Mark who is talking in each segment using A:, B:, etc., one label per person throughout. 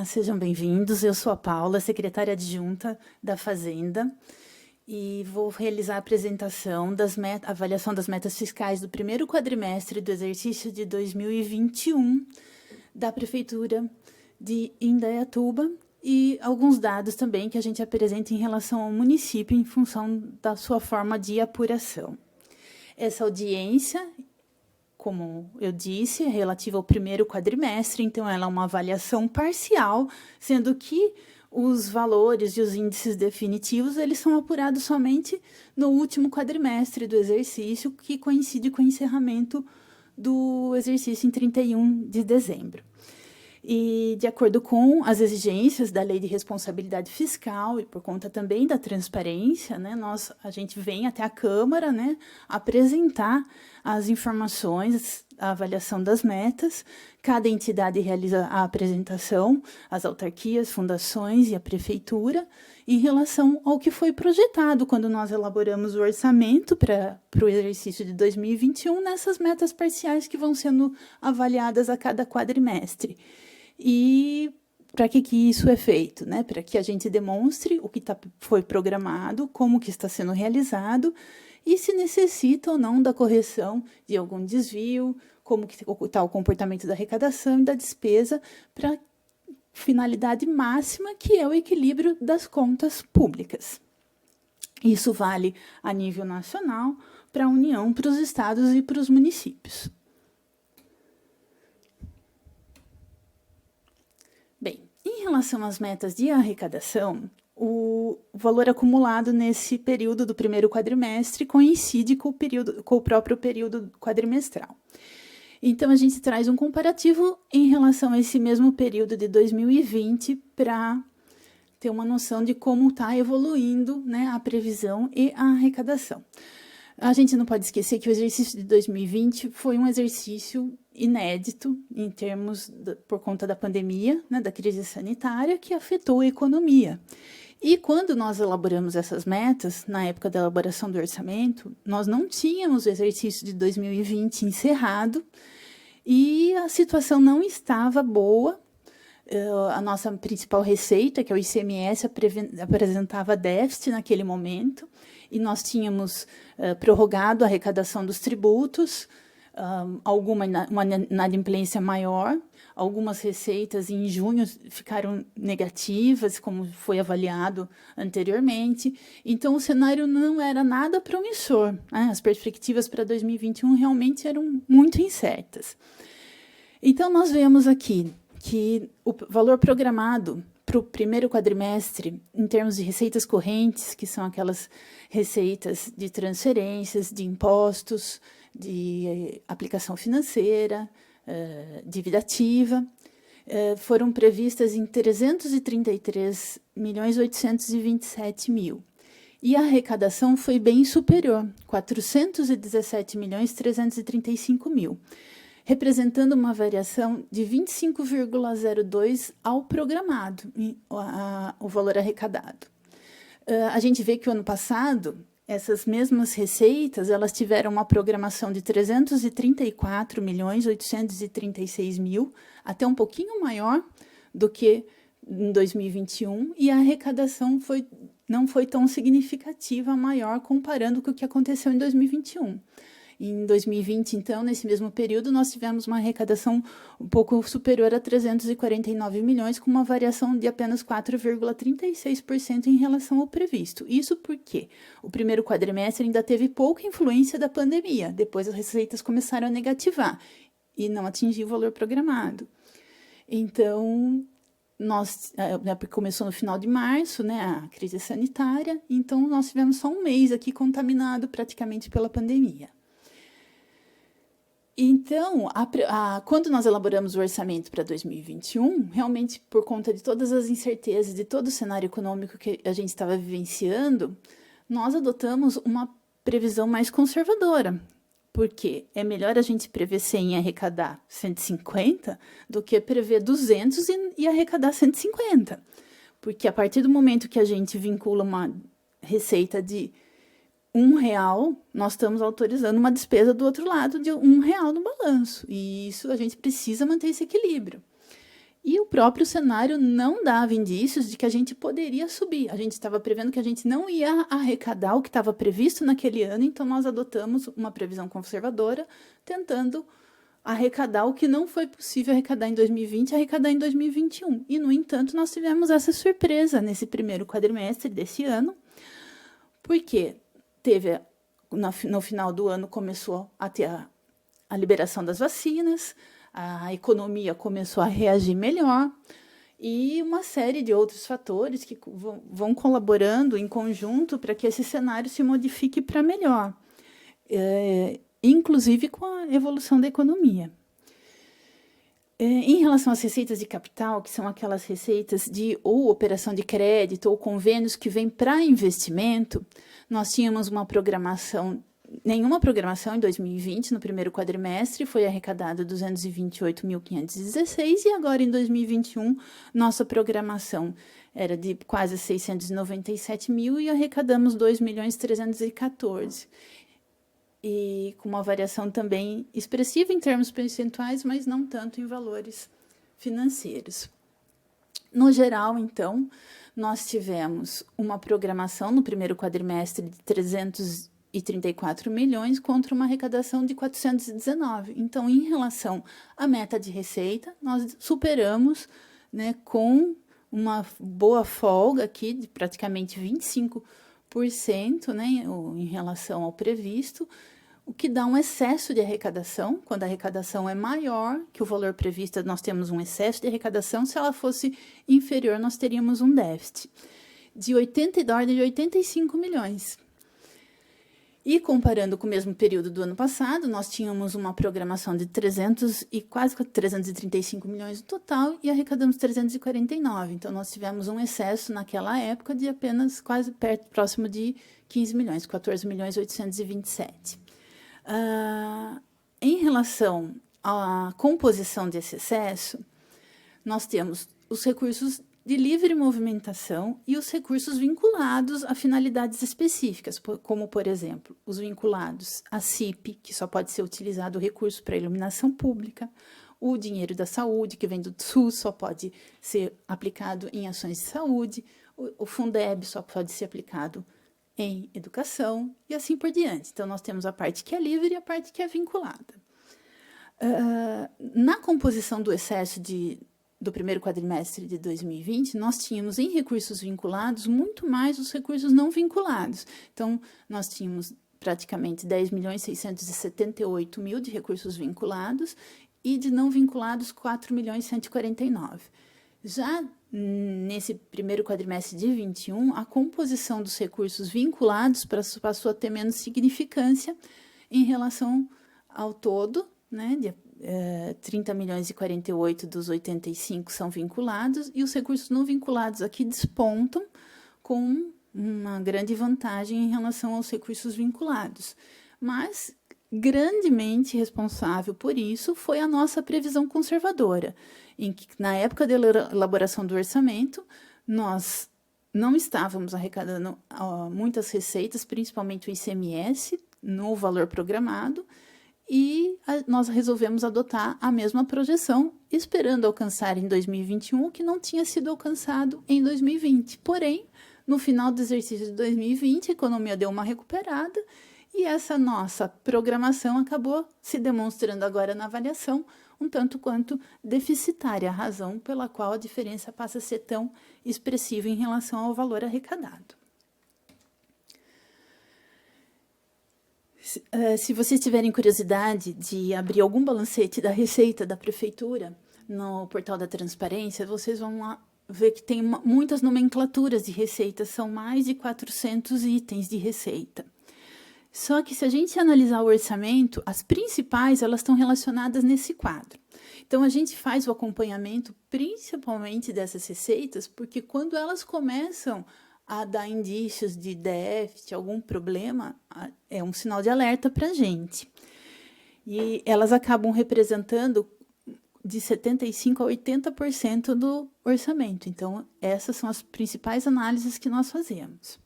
A: Olá, sejam bem-vindos. Eu sou a Paula, secretária adjunta da Fazenda, e vou realizar a apresentação avaliação das metas fiscais do primeiro quadrimestre do exercício de 2021 da Prefeitura de Indaiatuba e alguns dados também que a gente apresenta em relação ao município em função da sua forma de apuração. Essa audiência, como eu disse, é relativa ao primeiro quadrimestre, então ela é uma avaliação parcial, sendo que os valores e os índices definitivos eles são apurados somente no último quadrimestre do exercício, que coincide com o encerramento do exercício em 31 de dezembro. E, de acordo com as exigências da Lei de Responsabilidade Fiscal e por conta também da transparência, né, a gente vem até a Câmara, né, apresentar as informações, a avaliação das metas. Cada entidade realiza a apresentação, as autarquias, fundações e a Prefeitura, em relação ao que foi projetado quando nós elaboramos o orçamento para o exercício de 2021, nessas metas parciais que vão sendo avaliadas a cada quadrimestre. E para que isso é feito? Né? Para que a gente demonstre o que foi programado, como que está sendo realizado e se necessita ou não da correção de algum desvio, como que está o comportamento da arrecadação e da despesa para finalidade máxima, que é o equilíbrio das contas públicas. Isso vale a nível nacional, para a União, para os estados e para os municípios. Bem, em relação às metas de arrecadação, o valor acumulado nesse período do primeiro quadrimestre coincide com o próprio período quadrimestral. Então, a gente traz um comparativo em relação a esse mesmo período de 2020 para ter uma noção de como está evoluindo, né, a previsão e a arrecadação. A gente não pode esquecer que o exercício de 2020 foi um exercício inédito em termos por conta da pandemia, né, da crise sanitária, que afetou a economia. E quando nós elaboramos essas metas, na época da elaboração do orçamento, nós não tínhamos o exercício de 2020 encerrado e a situação não estava boa. A nossa principal receita, que é o ICMS, apresentava déficit naquele momento, e nós tínhamos prorrogado a arrecadação dos tributos, uma inadimplência maior, algumas receitas em junho ficaram negativas, como foi avaliado anteriormente. Então, o cenário não era nada promissor, né? As perspectivas para 2021 realmente eram muito incertas. Então, nós vemos aqui que o valor programado para o primeiro quadrimestre, em termos de receitas correntes, que são aquelas receitas de transferências, de impostos, de aplicação financeira, dívida ativa, foram previstas em 333.827.000. E a arrecadação foi bem superior, 417.335.000, representando uma variação de 25,02 ao programado, o valor arrecadado. A gente vê que o ano passado, essas mesmas receitas, elas tiveram uma programação de 334.836.000, até um pouquinho maior do que em 2021, e a arrecadação não foi tão significativa, maior, comparando com o que aconteceu em 2021. Em 2020, então, nesse mesmo período, nós tivemos uma arrecadação um pouco superior a 349 milhões, com uma variação de apenas 4,36% em relação ao previsto. Isso porque o primeiro quadrimestre ainda teve pouca influência da pandemia, depois as receitas começaram a negativar e não atingiu o valor programado. Então, começou no final de março, né, a crise sanitária, então nós tivemos só um mês aqui contaminado praticamente pela pandemia. Então, quando nós elaboramos o orçamento para 2021, realmente, por conta de todas as incertezas, de todo o cenário econômico que a gente estava vivenciando, nós adotamos uma previsão mais conservadora, porque é melhor a gente prever 100 e arrecadar 150 do que prever 200 e arrecadar 150. Porque a partir do momento que a gente vincula uma receita de R$1, nós estamos autorizando uma despesa do outro lado de R$1 no balanço. E isso a gente precisa manter esse equilíbrio. E o próprio cenário não dava indícios de que a gente poderia subir. A gente estava prevendo que a gente não ia arrecadar o que estava previsto naquele ano, então nós adotamos uma previsão conservadora, tentando arrecadar o que não foi possível arrecadar em 2020, arrecadar em 2021. E, no entanto, nós tivemos essa surpresa nesse primeiro quadrimestre desse ano, porque teve, no final do ano, começou a ter a liberação das vacinas, a economia começou a reagir melhor, e uma série de outros fatores que vão colaborando em conjunto para que esse cenário se modifique para melhor, inclusive com a evolução da economia. Em relação às receitas de capital, que são aquelas receitas de ou operação de crédito ou convênios que vêm para investimento, nós tínhamos nenhuma programação em 2020, no primeiro quadrimestre, foi arrecadado 228.516, e agora em 2021, nossa programação era de quase 697 mil e arrecadamos 2.314.000. E com uma variação também expressiva em termos percentuais, mas não tanto em valores financeiros. No geral, então, nós tivemos uma programação no primeiro quadrimestre de 334 milhões contra uma arrecadação de 419. Então, em relação à meta de receita, nós superamos, né, com uma boa folga aqui de praticamente 25%, né, em relação ao previsto, o que dá um excesso de arrecadação. Quando a arrecadação é maior que o valor previsto, nós temos um excesso de arrecadação. Se ela fosse inferior, nós teríamos um déficit de ordem de 85 milhões. E comparando com o mesmo período do ano passado, nós tínhamos uma programação de quase 335 milhões no total e arrecadamos 349. Então, nós tivemos um excesso naquela época de apenas próximo de 15 milhões, 14.827. Em relação à composição desse excesso, nós temos os recursos de livre movimentação e os recursos vinculados a finalidades específicas, como, por exemplo, os vinculados à CIP, que só pode ser utilizado o recurso para iluminação pública, o dinheiro da saúde, que vem do SUS, só pode ser aplicado em ações de saúde, o Fundeb só pode ser aplicado em educação, e assim por diante. Então, nós temos a parte que é livre e a parte que é vinculada. Na composição do excesso do primeiro quadrimestre de 2020, nós tínhamos em recursos vinculados muito mais os recursos não vinculados. Então, nós tínhamos praticamente 10.678.000 de recursos vinculados e de não vinculados 4.149.000. Já nesse primeiro quadrimestre de 21, a composição dos recursos vinculados passou a ter menos significância em relação ao todo, né, de 30 milhões e 48 dos 85 são vinculados, e os recursos não vinculados aqui despontam com uma grande vantagem em relação aos recursos vinculados. Mas, grandemente responsável por isso foi a nossa previsão conservadora, em que, na época da elaboração do orçamento, nós não estávamos arrecadando muitas receitas, principalmente o ICMS, no valor programado, e nós resolvemos adotar a mesma projeção, esperando alcançar em 2021 o que não tinha sido alcançado em 2020. Porém, no final do exercício de 2020, a economia deu uma recuperada e essa nossa programação acabou se demonstrando agora na avaliação um tanto quanto deficitária, a razão pela qual a diferença passa a ser tão expressiva em relação ao valor arrecadado. Se vocês tiverem curiosidade de abrir algum balancete da receita da prefeitura no portal da transparência, vocês vão ver que tem muitas nomenclaturas de receitas, são mais de 400 itens de receita. Só que se a gente analisar o orçamento, as principais elas estão relacionadas nesse quadro. Então, a gente faz o acompanhamento principalmente dessas receitas, porque quando elas começam a dar indícios de déficit, algum problema, é um sinal de alerta para a gente. E elas acabam representando de 75% a 80% do orçamento. Então, essas são as principais análises que nós fazemos.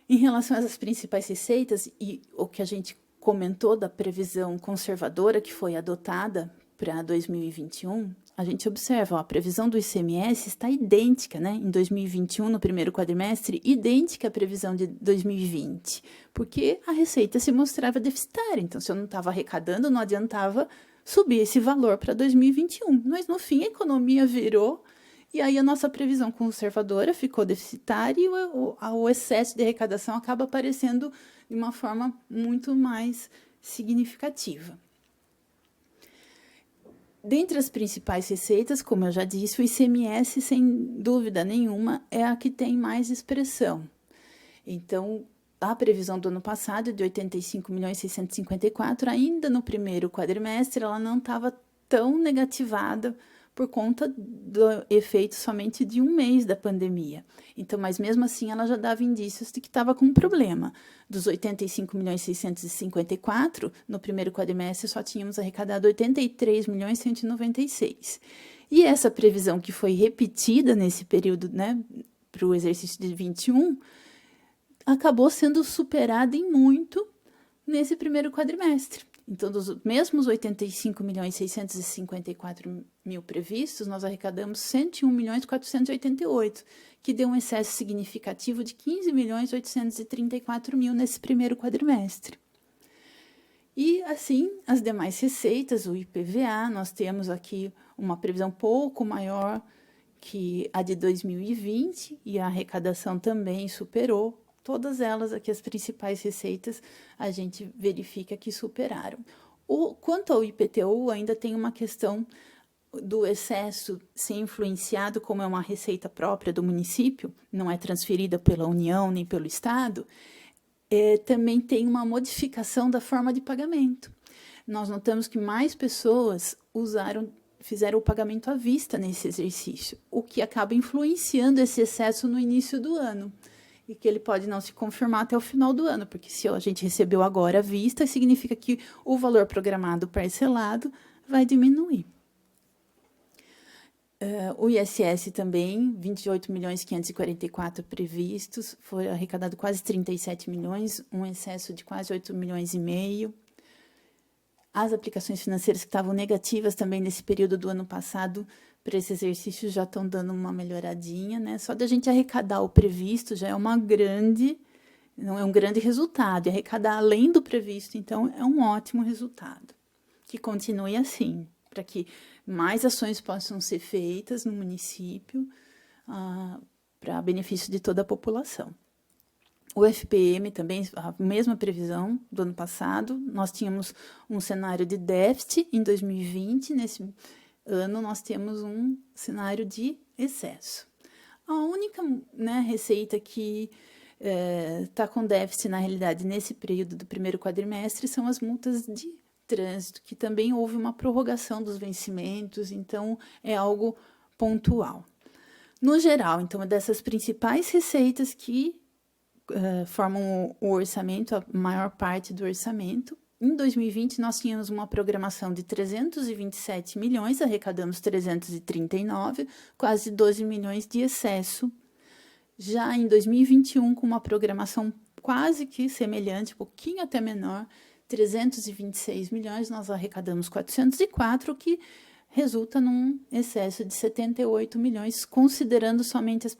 A: Em relação a essas principais receitas, e o que a gente comentou da previsão conservadora que foi adotada para 2021, a gente observa, ó, a previsão do ICMS está idêntica, né, em 2021, no primeiro quadrimestre, idêntica à previsão de 2020, porque a receita se mostrava deficitária. Então, se eu não estava arrecadando, não adiantava subir esse valor para 2021. Mas, no fim, a economia virou e aí a nossa previsão conservadora ficou deficitária e o excesso de arrecadação acaba aparecendo de uma forma muito mais significativa. Dentre as principais receitas, como eu já disse, o ICMS, sem dúvida nenhuma, é a que tem mais expressão. Então, a previsão do ano passado de 85.654.000, ainda no primeiro quadrimestre, ela não estava tão negativada por conta do efeito somente de um mês da pandemia. Então, mas mesmo assim, ela já dava indícios de que estava com um problema. Dos 85.654.000, no primeiro quadrimestre, só tínhamos arrecadado 83.196.000. E essa previsão que foi repetida nesse período, né, para o exercício de 21, acabou sendo superada em muito nesse primeiro quadrimestre. Então, dos mesmos 85.654.000 previstos, nós arrecadamos 101.488.000, que deu um excesso significativo de 15.834.000 nesse primeiro quadrimestre. E, assim, as demais receitas, o IPVA, nós temos aqui uma previsão pouco maior que a de 2020, e a arrecadação também superou. Todas elas aqui, as principais receitas, a gente verifica que superaram. Quanto ao IPTU, ainda tem uma questão do excesso ser influenciado, como é uma receita própria do município, não é transferida pela União nem pelo Estado, também tem uma modificação da forma de pagamento. Nós notamos que mais pessoas fizeram o pagamento à vista nesse exercício, o que acaba influenciando esse excesso no início do ano. E que ele pode não se confirmar até o final do ano, porque se a gente recebeu agora à vista, significa que o valor programado parcelado vai diminuir. O ISS também, 28.544.000 previstos, foi arrecadado quase 37 milhões, um excesso de quase 8,5 milhões. As aplicações financeiras que estavam negativas também nesse período do ano passado, para esse exercício já estão dando uma melhoradinha, né? Só da gente arrecadar o previsto já é não é um grande resultado. E arrecadar além do previsto, então, é um ótimo resultado. Que continue assim, para que mais ações possam ser feitas no município, para benefício de toda a população. O FPM também, a mesma previsão do ano passado, nós tínhamos um cenário de déficit em 2020, nesse ano nós temos um cenário de excesso. A única, né, receita que está com déficit, na realidade, nesse período do primeiro quadrimestre, são as multas de trânsito, que também houve uma prorrogação dos vencimentos, então é algo pontual. No geral, então, é dessas principais receitas que formam o orçamento, a maior parte do orçamento. Em 2020, nós tínhamos uma programação de 327 milhões, arrecadamos 339, quase 12 milhões de excesso. Já em 2021, com uma programação quase que semelhante, um pouquinho até menor, 326 milhões, nós arrecadamos 404, que resulta num excesso de 78 milhões, considerando somente as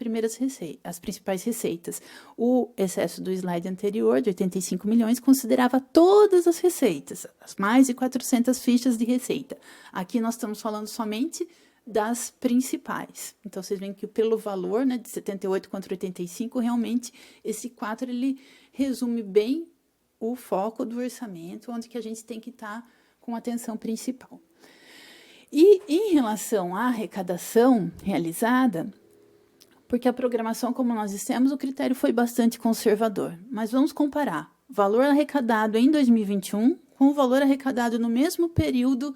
A: principais receitas. O excesso do slide anterior, de 85 milhões, considerava todas as receitas, as mais de 400 fichas de receita. Aqui nós estamos falando somente das principais. Então, vocês veem que pelo valor, né, de 78 contra 85, realmente esse 4 ele resume bem o foco do orçamento, onde que a gente tem que estar com atenção principal. E em relação à arrecadação realizada, porque a programação, como nós dissemos, o critério foi bastante conservador. Mas vamos comparar o valor arrecadado em 2021 com o valor arrecadado no mesmo período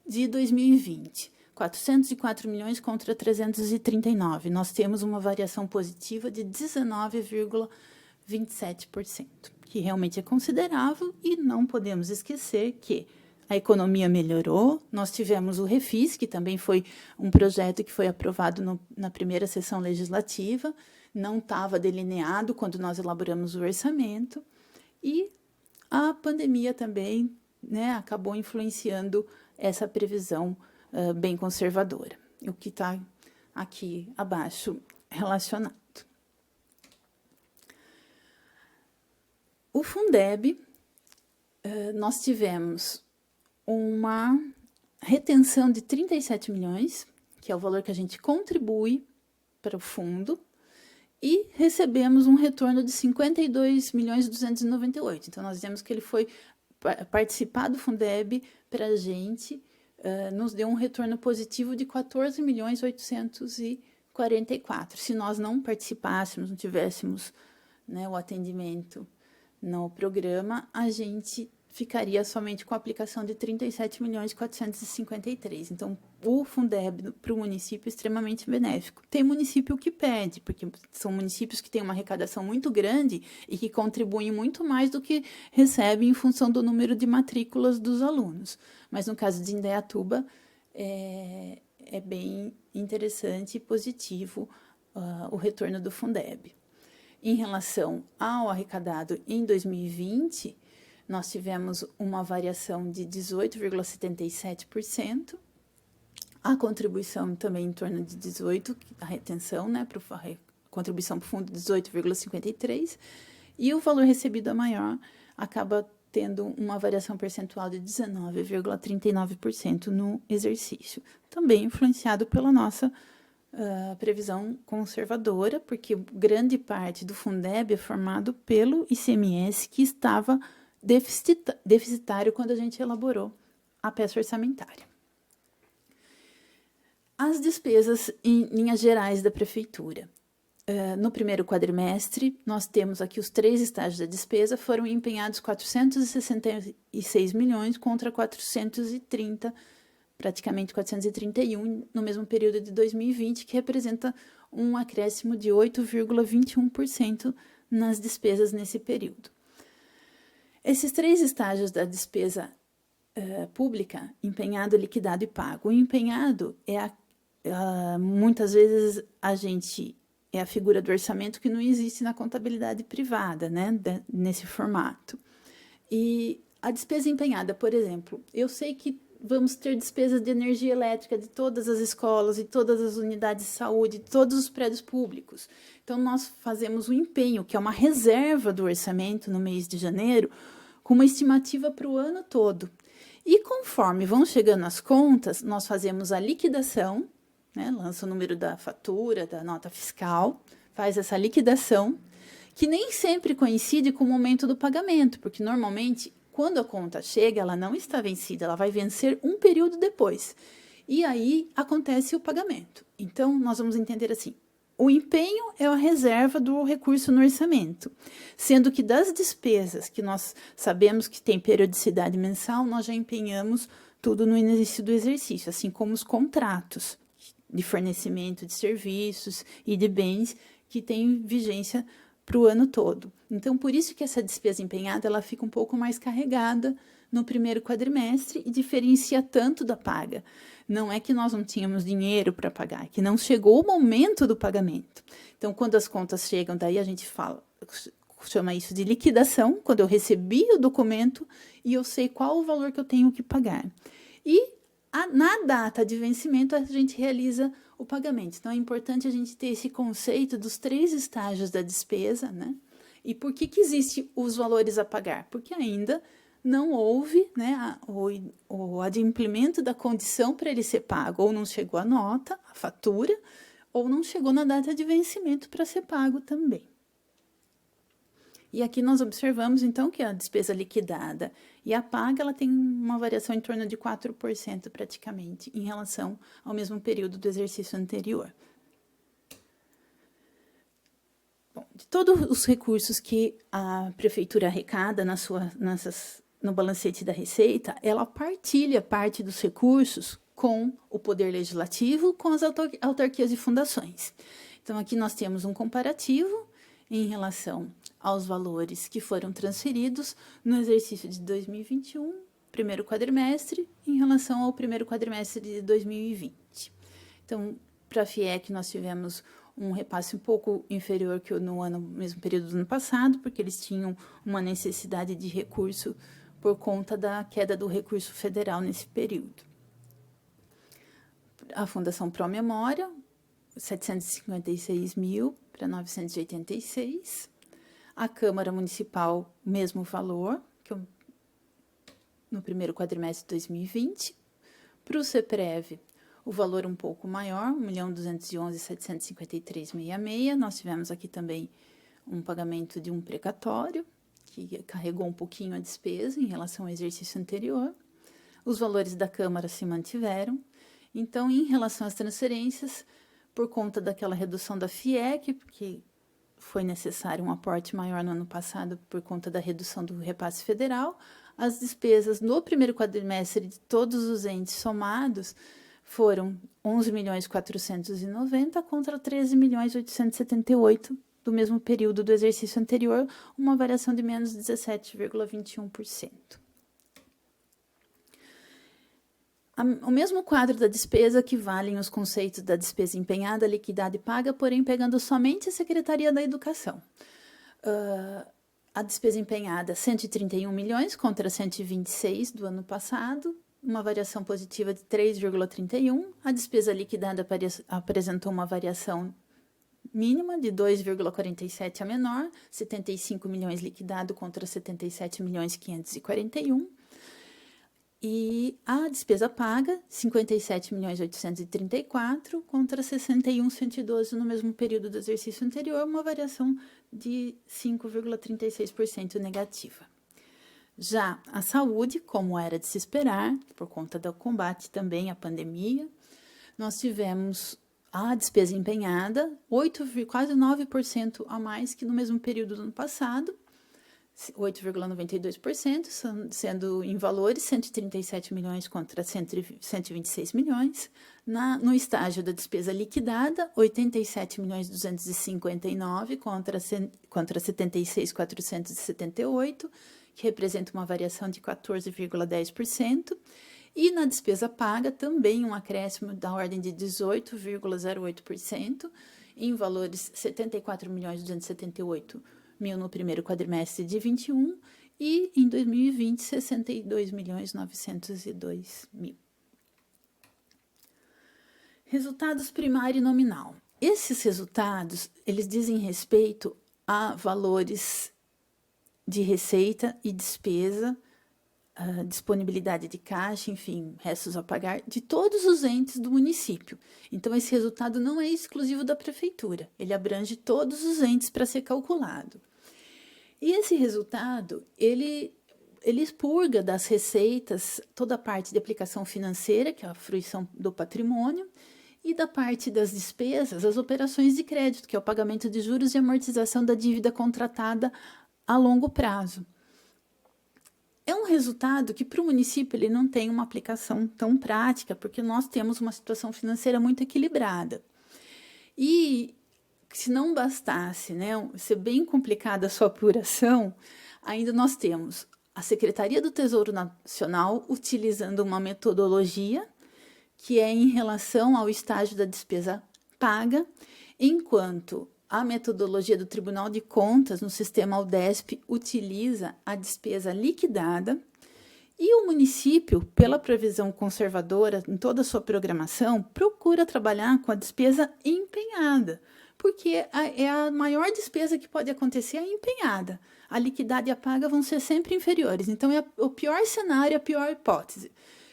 A: de 2020. 404 milhões contra 339. Nós temos uma variação positiva de 19,27%, que realmente é considerável, e não podemos esquecer que a economia melhorou, nós tivemos o Refis, que também foi um projeto que foi aprovado na primeira sessão legislativa, não estava delineado quando nós elaboramos o orçamento, e a pandemia também, né, acabou influenciando essa previsão bem conservadora, o que está aqui abaixo relacionado. O Fundeb, nós tivemos uma retenção de 37 milhões, que é o valor que a gente contribui para o fundo, e recebemos um retorno de 52.298.000. Então, nós dizemos que ele foi participar do Fundeb para a gente, nos deu um retorno positivo de 14.844.000. Se nós não participássemos, não tivéssemos, né, o atendimento no programa, a gente ficaria somente com a aplicação de 37.453.000. Então, o Fundeb para o município é extremamente benéfico. Tem município que perde, porque são municípios que têm uma arrecadação muito grande e que contribuem muito mais do que recebem em função do número de matrículas dos alunos. Mas, no caso de Indaiatuba, é bem interessante e positivo o retorno do Fundeb. Em relação ao arrecadado em 2020, nós tivemos uma variação de 18,77%, a contribuição também em torno de 18%, a retenção, né, a contribuição para o fundo 18,53%, e o valor recebido a maior acaba tendo uma variação percentual de 19,39% no exercício, também influenciado pela nossa previsão conservadora, porque grande parte do Fundeb é formado pelo ICMS, que estava deficitário quando a gente elaborou a peça orçamentária. As despesas em linhas gerais da Prefeitura. No primeiro quadrimestre, nós temos aqui os 3 estágios da despesa, foram empenhados 466 milhões contra 430, praticamente 431, no mesmo período de 2020, que representa um acréscimo de 8,21% nas despesas nesse período. Esses 3 estágios da despesa pública, empenhado, liquidado e pago. O empenhado muitas vezes é a figura do orçamento que não existe na contabilidade privada, né, nesse formato. E a despesa empenhada, por exemplo, eu sei que vamos ter despesas de energia elétrica de todas as escolas e todas as unidades de saúde, de todos os prédios públicos. Então, nós fazemos o empenho, que é uma reserva do orçamento no mês de janeiro, com uma estimativa para o ano todo. E conforme vão chegando as contas, nós fazemos a liquidação, né, lança o número da fatura, da nota fiscal, faz essa liquidação, que nem sempre coincide com o momento do pagamento, porque normalmente, quando a conta chega, ela não está vencida, ela vai vencer um período depois. E aí acontece o pagamento. Então, nós vamos entender assim: o empenho é a reserva do recurso no orçamento, sendo que das despesas que nós sabemos que tem periodicidade mensal, nós já empenhamos tudo no início do exercício, assim como os contratos de fornecimento de serviços e de bens que têm vigência para o ano todo. Então, por isso que essa despesa empenhada ela fica um pouco mais carregada no primeiro quadrimestre e diferencia tanto da paga. Não é que nós não tínhamos dinheiro para pagar, é que não chegou o momento do pagamento. Então, quando as contas chegam, daí a gente chama isso de liquidação, quando eu recebi o documento e eu sei qual o valor que eu tenho que pagar. E na data de vencimento, a gente realiza o pagamento. Então, é importante a gente ter esse conceito dos 3 estágios da despesa, né? E por que existem os valores a pagar? Porque ainda não houve, né, o adimplemento da condição para ele ser pago. Ou não chegou a nota, a fatura, ou não chegou na data de vencimento para ser pago também. E aqui nós observamos, então, que a despesa liquidada e a paga ela tem uma variação em torno de 4% praticamente, em relação ao mesmo período do exercício anterior. Bom, de todos os recursos que a Prefeitura arrecada no balancete da Receita, ela partilha parte dos recursos com o Poder Legislativo, com as autarquias e fundações. Então, aqui nós temos um comparativo em relação aos valores que foram transferidos no exercício de 2021, primeiro quadrimestre, em relação ao primeiro quadrimestre de 2020. Então, para a FIEC, nós tivemos um repasse um pouco inferior que no mesmo período do ano passado, porque eles tinham uma necessidade de recurso por conta da queda do recurso federal nesse período. A Fundação Pro Memória, 756 mil para 986. A Câmara Municipal, mesmo valor, no primeiro quadrimestre de 2020. Para o CEPREV, o valor um pouco maior, 1.211.753,66. Nós tivemos aqui também um pagamento de um precatório, que carregou um pouquinho a despesa em relação ao exercício anterior. Os valores da Câmara se mantiveram. Então, em relação às transferências, por conta daquela redução da FIEC, porque foi necessário um aporte maior no ano passado por conta da redução do repasse federal, as despesas no primeiro quadrimestre de todos os entes somados foram 11.490.000 contra 13.878.000 do mesmo período do exercício anterior, uma variação de menos 17,21%. O mesmo quadro da despesa que valem os conceitos da despesa empenhada, liquidada e paga, porém pegando somente a Secretaria da Educação. A despesa empenhada, 131 milhões contra 126 do ano passado, uma variação positiva de 3,31. A despesa liquidada apresentou uma variação mínima de 2,47 a menor, 75 milhões liquidado contra 77 milhões 541. E a despesa paga, 57.834.000 contra 61.112 no mesmo período do exercício anterior, uma variação de 5,36% negativa. Já a saúde, como era de se esperar, por conta do combate também à pandemia, nós tivemos a despesa empenhada, quase 9% a mais que no mesmo período do ano passado, 8,92%, sendo em valores 137 milhões contra 126 milhões. No estágio da despesa liquidada, 87.259.000 contra 76.478, que representa uma variação de 14,10%. E na despesa paga, também um acréscimo da ordem de 18,08%, em valores 74.278.000 no primeiro quadrimestre de 21 e em 2020, 62.902.000. Resultados primário e nominal. Esses resultados, eles dizem respeito a valores de receita e despesa, disponibilidade de caixa, enfim, restos a pagar, de todos os entes do município. Então, esse resultado não é exclusivo da prefeitura, ele abrange todos os entes para ser calculado. E esse resultado, ele expurga das receitas toda a parte de aplicação financeira, que é a fruição do patrimônio, e da parte das despesas, as operações de crédito, que é o pagamento de juros e amortização da dívida contratada a longo prazo. É um resultado que, para o município, ele não tem uma aplicação tão prática, porque nós temos uma situação financeira muito equilibrada. E se não bastasse, né, ser bem complicada a sua apuração, ainda nós temos a Secretaria do Tesouro Nacional utilizando uma metodologia que é em relação ao estágio da despesa paga, enquanto a metodologia do Tribunal de Contas no sistema UDESP utiliza a despesa liquidada e o município, pela previsão conservadora em toda a sua programação, procura trabalhar com a despesa empenhada, porque é a maior despesa que pode acontecer a empenhada. A liquidada e a paga vão ser sempre inferiores. Então, é o pior cenário, a pior hipótese.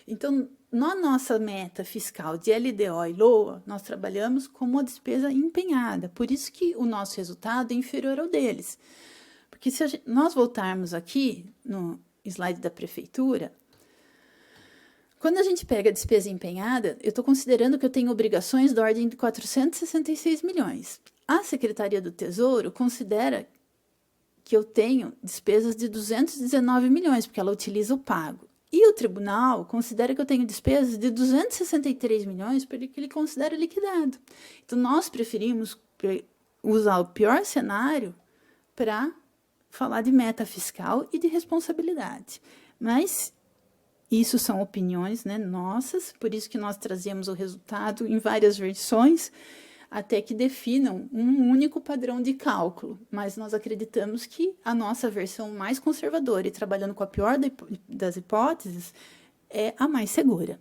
A: Então, na nossa meta fiscal de LDO e LOA, nós trabalhamos com uma despesa empenhada. Por isso que o nosso resultado é inferior ao deles. Porque se nós voltarmos aqui no slide da prefeitura, quando a gente pega a despesa empenhada, eu estou considerando que eu tenho obrigações da ordem de 466 milhões. A Secretaria do Tesouro considera que eu tenho despesas de 219 milhões, porque ela utiliza o pago. E o tribunal considera que eu tenho despesas de 263 milhões, porque ele considera liquidado. Então, nós preferimos usar o pior cenário para falar de meta fiscal e de responsabilidade. Mas isso são opiniões, né, nossas, por isso que nós trazemos o resultado em várias versões, até que definam um único padrão de cálculo. Mas nós acreditamos que a nossa versão mais conservadora e trabalhando com a pior das hipóteses é a mais segura.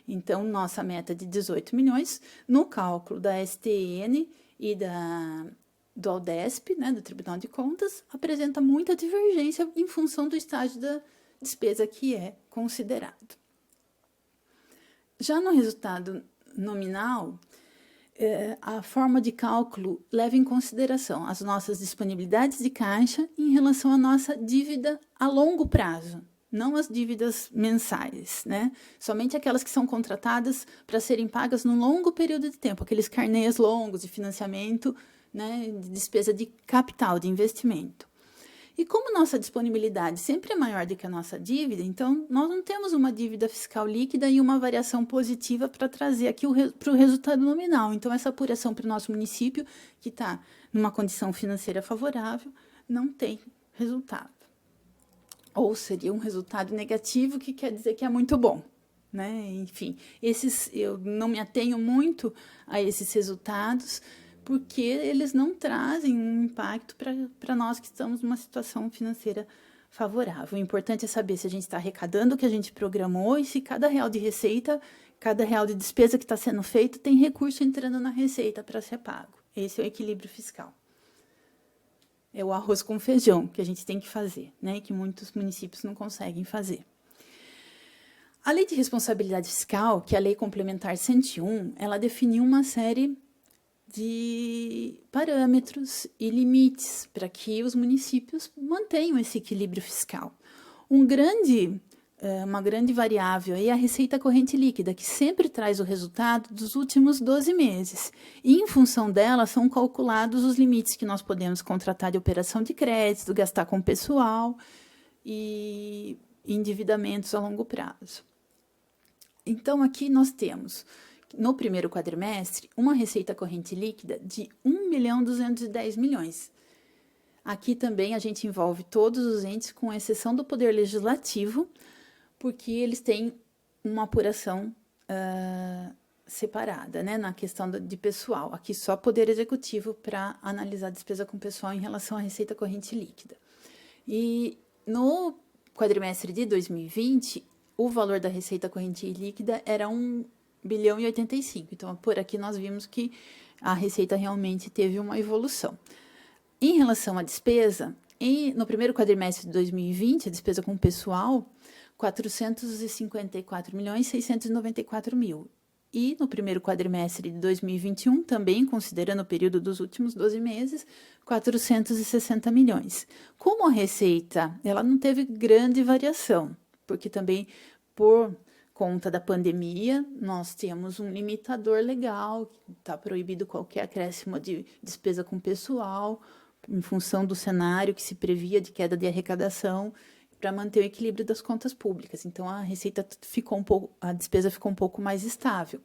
A: Então, nossa meta de 18 milhões, no cálculo da STN e do Aldesp, né, do Tribunal de Contas, apresenta muita divergência em função do estágio da despesa que é considerado. Já no resultado nominal, a forma de cálculo leva em consideração as nossas disponibilidades de caixa em relação à nossa dívida a longo prazo, não as dívidas mensais, né? Somente aquelas que são contratadas para serem pagas num longo período de tempo, aqueles carnês longos de financiamento, né, de despesa de capital, de investimento. E como nossa disponibilidade sempre é maior do que a nossa dívida, então nós não temos uma dívida fiscal líquida e uma variação positiva para trazer aqui para o resultado nominal. Então, essa apuração para o nosso município, que está numa condição financeira favorável, não tem resultado. Ou seria um resultado negativo, que quer dizer que é muito bom, né? Enfim, eu não me atenho muito a esses resultados, porque eles não trazem um impacto para nós que estamos numa situação financeira favorável. O importante é saber se a gente está arrecadando o que a gente programou e se cada real de receita, cada real de despesa que está sendo feito tem recurso entrando na receita para ser pago. Esse é o equilíbrio fiscal. É o arroz com feijão que a gente tem que fazer, né? Que muitos municípios não conseguem fazer. A Lei de Responsabilidade Fiscal, que é a Lei Complementar 101, ela definiu uma série de parâmetros e limites para que os municípios mantenham esse equilíbrio fiscal. Uma grande variável é a receita corrente líquida, que sempre traz o resultado dos últimos 12 meses. E, em função dela, são calculados os limites que nós podemos contratar de operação de crédito, gastar com pessoal e endividamentos a longo prazo. Então, aqui nós temos, no primeiro quadrimestre, uma receita corrente líquida de 1.210 milhões. Aqui também a gente envolve todos os entes, com exceção do Poder Legislativo, porque eles têm uma apuração separada, né, na questão de pessoal. Aqui só Poder Executivo para analisar a despesa com pessoal em relação à receita corrente líquida. E no quadrimestre de 2020, o valor da receita corrente líquida era 1 bilhão e 85. Então, por aqui nós vimos que a receita realmente teve uma evolução. Em relação à despesa, no primeiro quadrimestre de 2020, a despesa com pessoal, 454 milhões 694 mil. E no primeiro quadrimestre de 2021, também considerando o período dos últimos 12 meses, 460 milhões. Como a receita ela não teve grande variação, porque também por conta da pandemia, nós temos um limitador legal, está proibido qualquer acréscimo de despesa com pessoal, em função do cenário que se previa de queda de arrecadação, para manter o equilíbrio das contas públicas. Então, a receita a despesa ficou um pouco mais estável.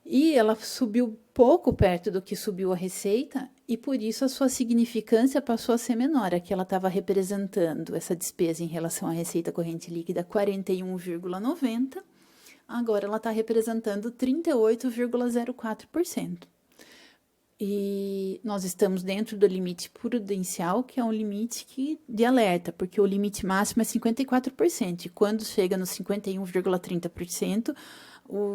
A: E ela subiu pouco perto do que subiu a receita, e por isso a sua significância passou a ser menor. Aqui ela estava representando essa despesa em relação à receita corrente líquida 41,90%, agora ela está representando 38,04%. E nós estamos dentro do limite prudencial, que é um limite de alerta, porque o limite máximo é 54%, e quando chega nos 51,30%,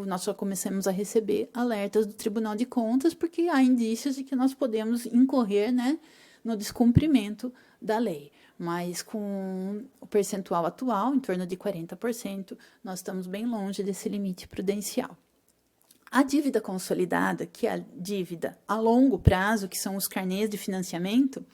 A: nós só começamos a receber alertas do Tribunal de Contas, porque há indícios de que nós podemos incorrer, né, no descumprimento da lei. Mas com o percentual atual, em torno de 40%, nós estamos bem longe desse limite prudencial. A dívida consolidada, que é a dívida a longo prazo, que são os carnês de financiamento,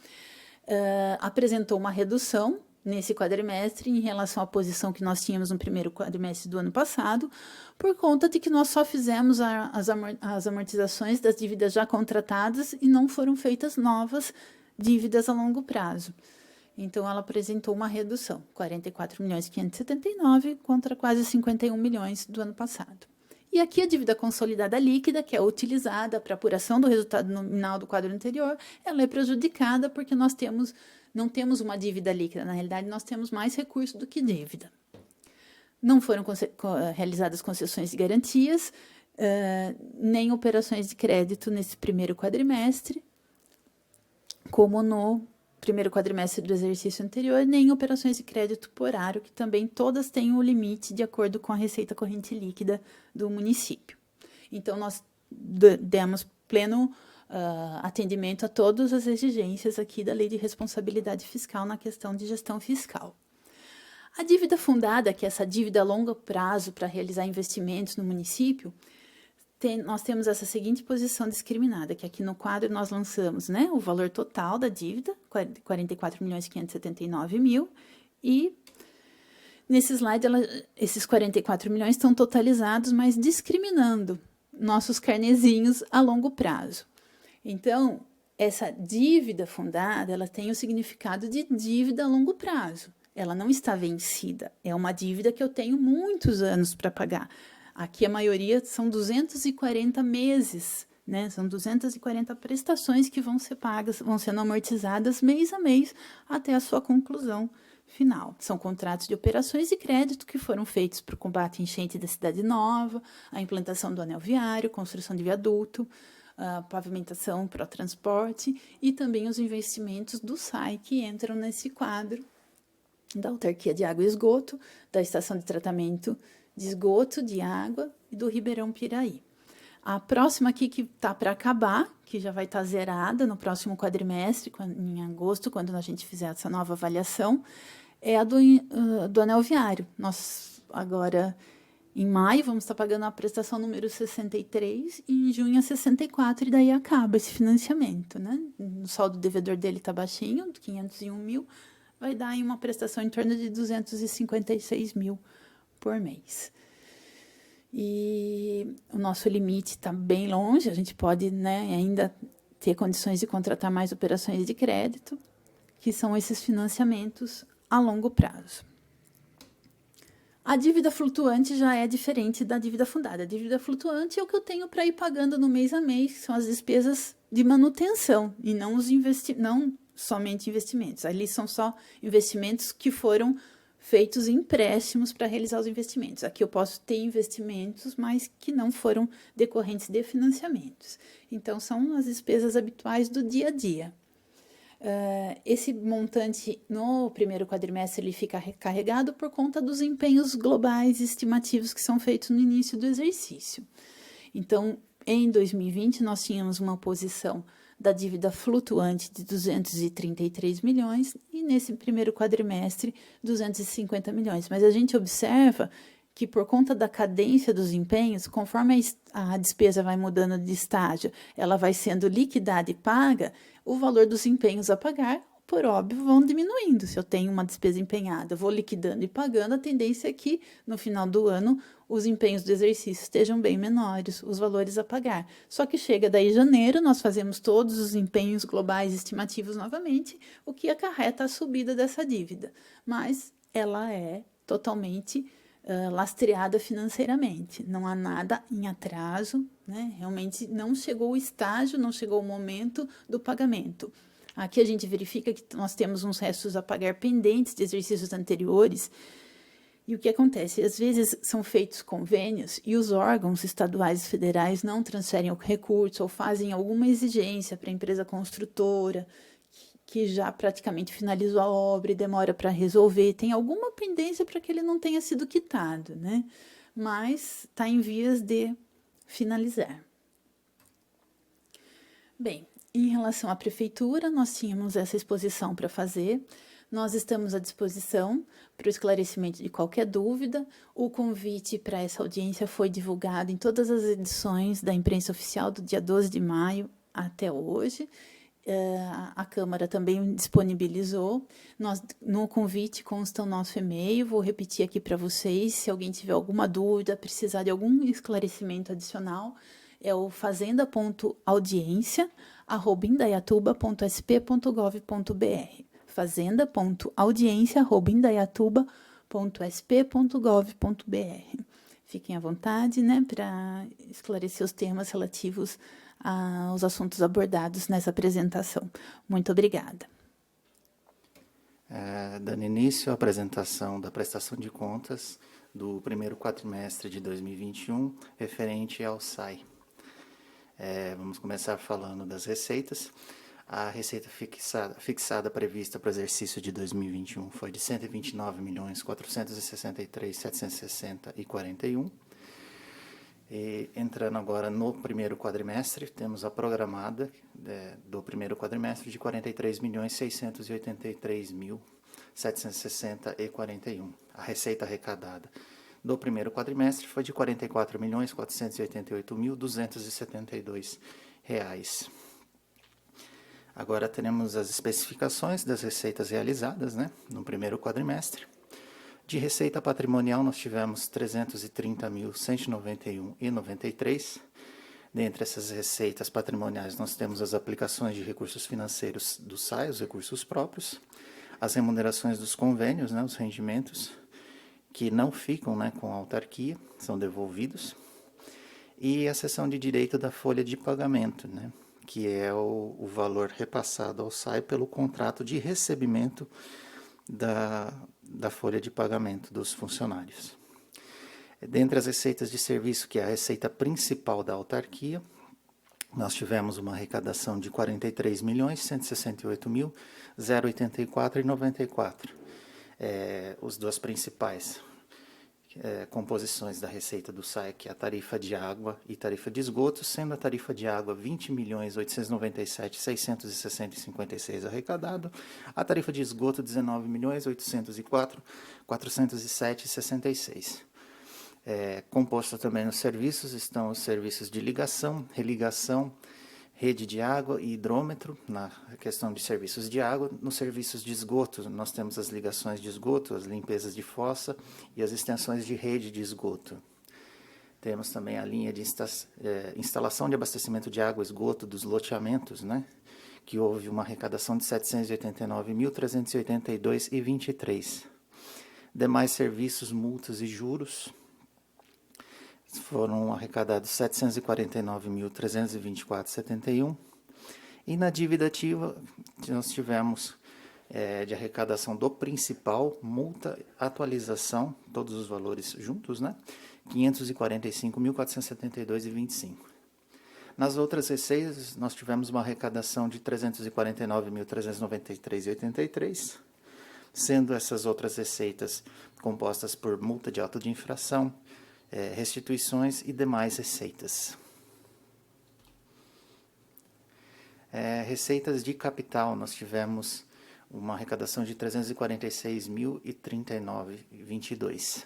A: apresentou uma redução nesse quadrimestre em relação à posição que nós tínhamos no primeiro quadrimestre do ano passado, por conta de que nós só fizemos as amortizações das dívidas já contratadas e não foram feitas novas dívidas a longo prazo. Então, ela apresentou uma redução, 44.579 contra quase 51 milhões do ano passado. E aqui a dívida consolidada líquida, que é utilizada para apuração do resultado nominal do quadro anterior, ela é prejudicada porque nós não temos uma dívida líquida. Na realidade, nós temos mais recurso do que dívida. Não foram realizadas concessões de garantias, nem operações de crédito nesse primeiro quadrimestre, como no primeiro quadrimestre do exercício anterior, nem operações de crédito por aro, que também todas têm o limite de acordo com a receita corrente líquida do município. Então, nós demos pleno atendimento a todas as exigências aqui da Lei de Responsabilidade Fiscal na questão de gestão fiscal. A dívida fundada, que é essa dívida a longo prazo para realizar investimentos no município, nós temos essa seguinte posição discriminada, que aqui no quadro nós lançamos, né, o valor total da dívida, 44.579.000, e nesse slide esses 44 milhões estão totalizados, mas discriminando nossos carnezinhos a longo prazo. Então, essa dívida fundada, ela tem o significado de dívida a longo prazo. Ela não está vencida, é uma dívida que eu tenho muitos anos para pagar. Aqui a maioria são 240 meses, né? São 240 prestações que vão ser pagas, vão sendo amortizadas mês a mês até a sua conclusão final. São contratos de operações de crédito que foram feitos para o combate à enchente da Cidade Nova, a implantação do anel viário, construção de viaduto, a pavimentação para o transporte e também os investimentos do SAI que entram nesse quadro da Autarquia de Água e Esgoto, da Estação de Tratamento de Esgoto de Água e do Ribeirão Piraí. A próxima aqui que está para acabar, que já vai estar zerada no próximo quadrimestre, em agosto, quando a gente fizer essa nova avaliação, é a do anel viário. Nós agora, em maio, vamos estar pagando a prestação número 63 e em junho a 64, e daí acaba esse financiamento, né? O saldo devedor dele está baixinho, 501 mil, vai dar em uma prestação em torno de 256 mil por mês. E o nosso limite está bem longe, a gente pode, né, ainda ter condições de contratar mais operações de crédito, que são esses financiamentos a longo prazo. A dívida flutuante já é diferente da dívida fundada. A dívida flutuante é o que eu tenho para ir pagando no mês a mês, que são as despesas de manutenção, e não não somente investimentos. Ali são só investimentos que foram feitos empréstimos para realizar os investimentos. Aqui eu posso ter investimentos, mas que não foram decorrentes de financiamentos. Então, são as despesas habituais do dia a dia. Esse montante, no primeiro quadrimestre, ele fica recarregado por conta dos empenhos globais estimativos que são feitos no início do exercício. Então, em 2020, nós tínhamos uma posição da dívida flutuante de 233 milhões e nesse primeiro quadrimestre 250 milhões. Mas a gente observa que por conta da cadência dos empenhos, conforme a despesa vai mudando de estágio, ela vai sendo liquidada e paga, o valor dos empenhos a pagar, por óbvio, vão diminuindo. Se eu tenho uma despesa empenhada, vou liquidando e pagando, a tendência é que, no final do ano, os empenhos do exercício estejam bem menores, os valores a pagar. Só que chega daí janeiro, nós fazemos todos os empenhos globais estimativos novamente, o que acarreta a subida dessa dívida. Mas ela é totalmente lastreada financeiramente. Não há nada em atraso, né? Realmente não chegou o estágio, não chegou o momento do pagamento. Aqui a gente verifica que nós temos uns restos a pagar pendentes de exercícios anteriores. E o que acontece? Às vezes são feitos convênios e os órgãos estaduais e federais não transferem o recurso ou fazem alguma exigência para a empresa construtora que já praticamente finalizou a obra e demora para resolver. Tem alguma pendência para que ele não tenha sido quitado, né? Mas está em vias de finalizar. Bem, em relação à prefeitura, nós tínhamos essa exposição para fazer. Nós estamos à disposição para o esclarecimento de qualquer dúvida. O convite para essa audiência foi divulgado em todas as edições da imprensa oficial do dia 12 de maio até hoje. A Câmara também disponibilizou. No convite consta o nosso e-mail, vou repetir aqui para vocês. Se alguém tiver alguma dúvida, precisar de algum esclarecimento adicional, é o fazenda.audiência@indaiatuba.sp.gov.br. fazenda.audiência@indaiatuba.sp.gov.br. Fiquem à vontade, né, para esclarecer os temas relativos aos assuntos abordados nessa apresentação. Muito obrigada.
B: Dando início à apresentação da prestação de contas do primeiro quadrimestre de 2021, referente ao SAI. Vamos começar falando das receitas. A receita fixada prevista para o exercício de 2021 foi de 129.463.760,41. E entrando agora no primeiro quadrimestre, temos a programada do primeiro quadrimestre de 43.683.760,41. A receita arrecadada do primeiro quadrimestre foi de 44.488.272 reais. Agora teremos as especificações das receitas realizadas, no primeiro quadrimestre. De receita patrimonial, nós tivemos 330.191,93. Dentre essas receitas patrimoniais, nós temos as aplicações de recursos financeiros do SAI, os recursos próprios, as remunerações dos convênios, os rendimentos, que não ficam com a autarquia, são devolvidos, e a cessão de direito da folha de pagamento, que é o valor repassado ao SAI pelo contrato de recebimento da folha de pagamento dos funcionários. Dentre as receitas de serviço, que é a receita principal da autarquia, nós tivemos uma arrecadação de 43.168.084,94. Os duas principais composições da receita do SAI, que é a tarifa de água e tarifa de esgoto, sendo a tarifa de água 20.897.660,56 arrecadado, a tarifa de esgoto 19.804.407,66. Composto também nos serviços estão os serviços de ligação, religação, rede de água e hidrômetro, na questão de serviços de água. Nos serviços de esgoto, nós temos as ligações de esgoto, as limpezas de fossa e as extensões de rede de esgoto. Temos também a linha de instalação de abastecimento de água e esgoto dos loteamentos, que houve uma arrecadação de 789.382,23. Demais serviços, multas e juros, foram arrecadados 749.324,71. E na dívida ativa, nós tivemos de arrecadação do principal, multa, atualização, todos os valores juntos, 545.472,25. Nas outras receitas, nós tivemos uma arrecadação de 349.393,83, sendo essas outras receitas compostas por multa de auto de infração, restituições e demais receitas. Receitas de capital, nós tivemos uma arrecadação de 346.039,22,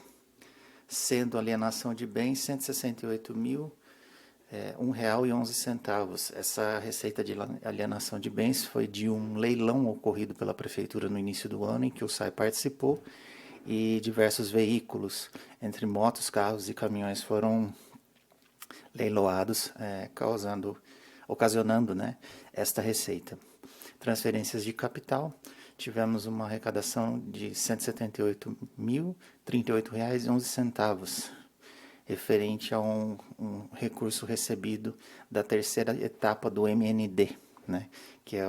B: sendo alienação de bens R$ 168.001,11. Essa receita de alienação de bens foi de um leilão ocorrido pela Prefeitura no início do ano, em que o SAI participou, e diversos veículos, entre motos, carros e caminhões, foram leiloados, ocasionando esta receita. Transferências de capital, tivemos uma arrecadação de R$ 178.038,11, referente a um recurso recebido da terceira etapa do MND, que é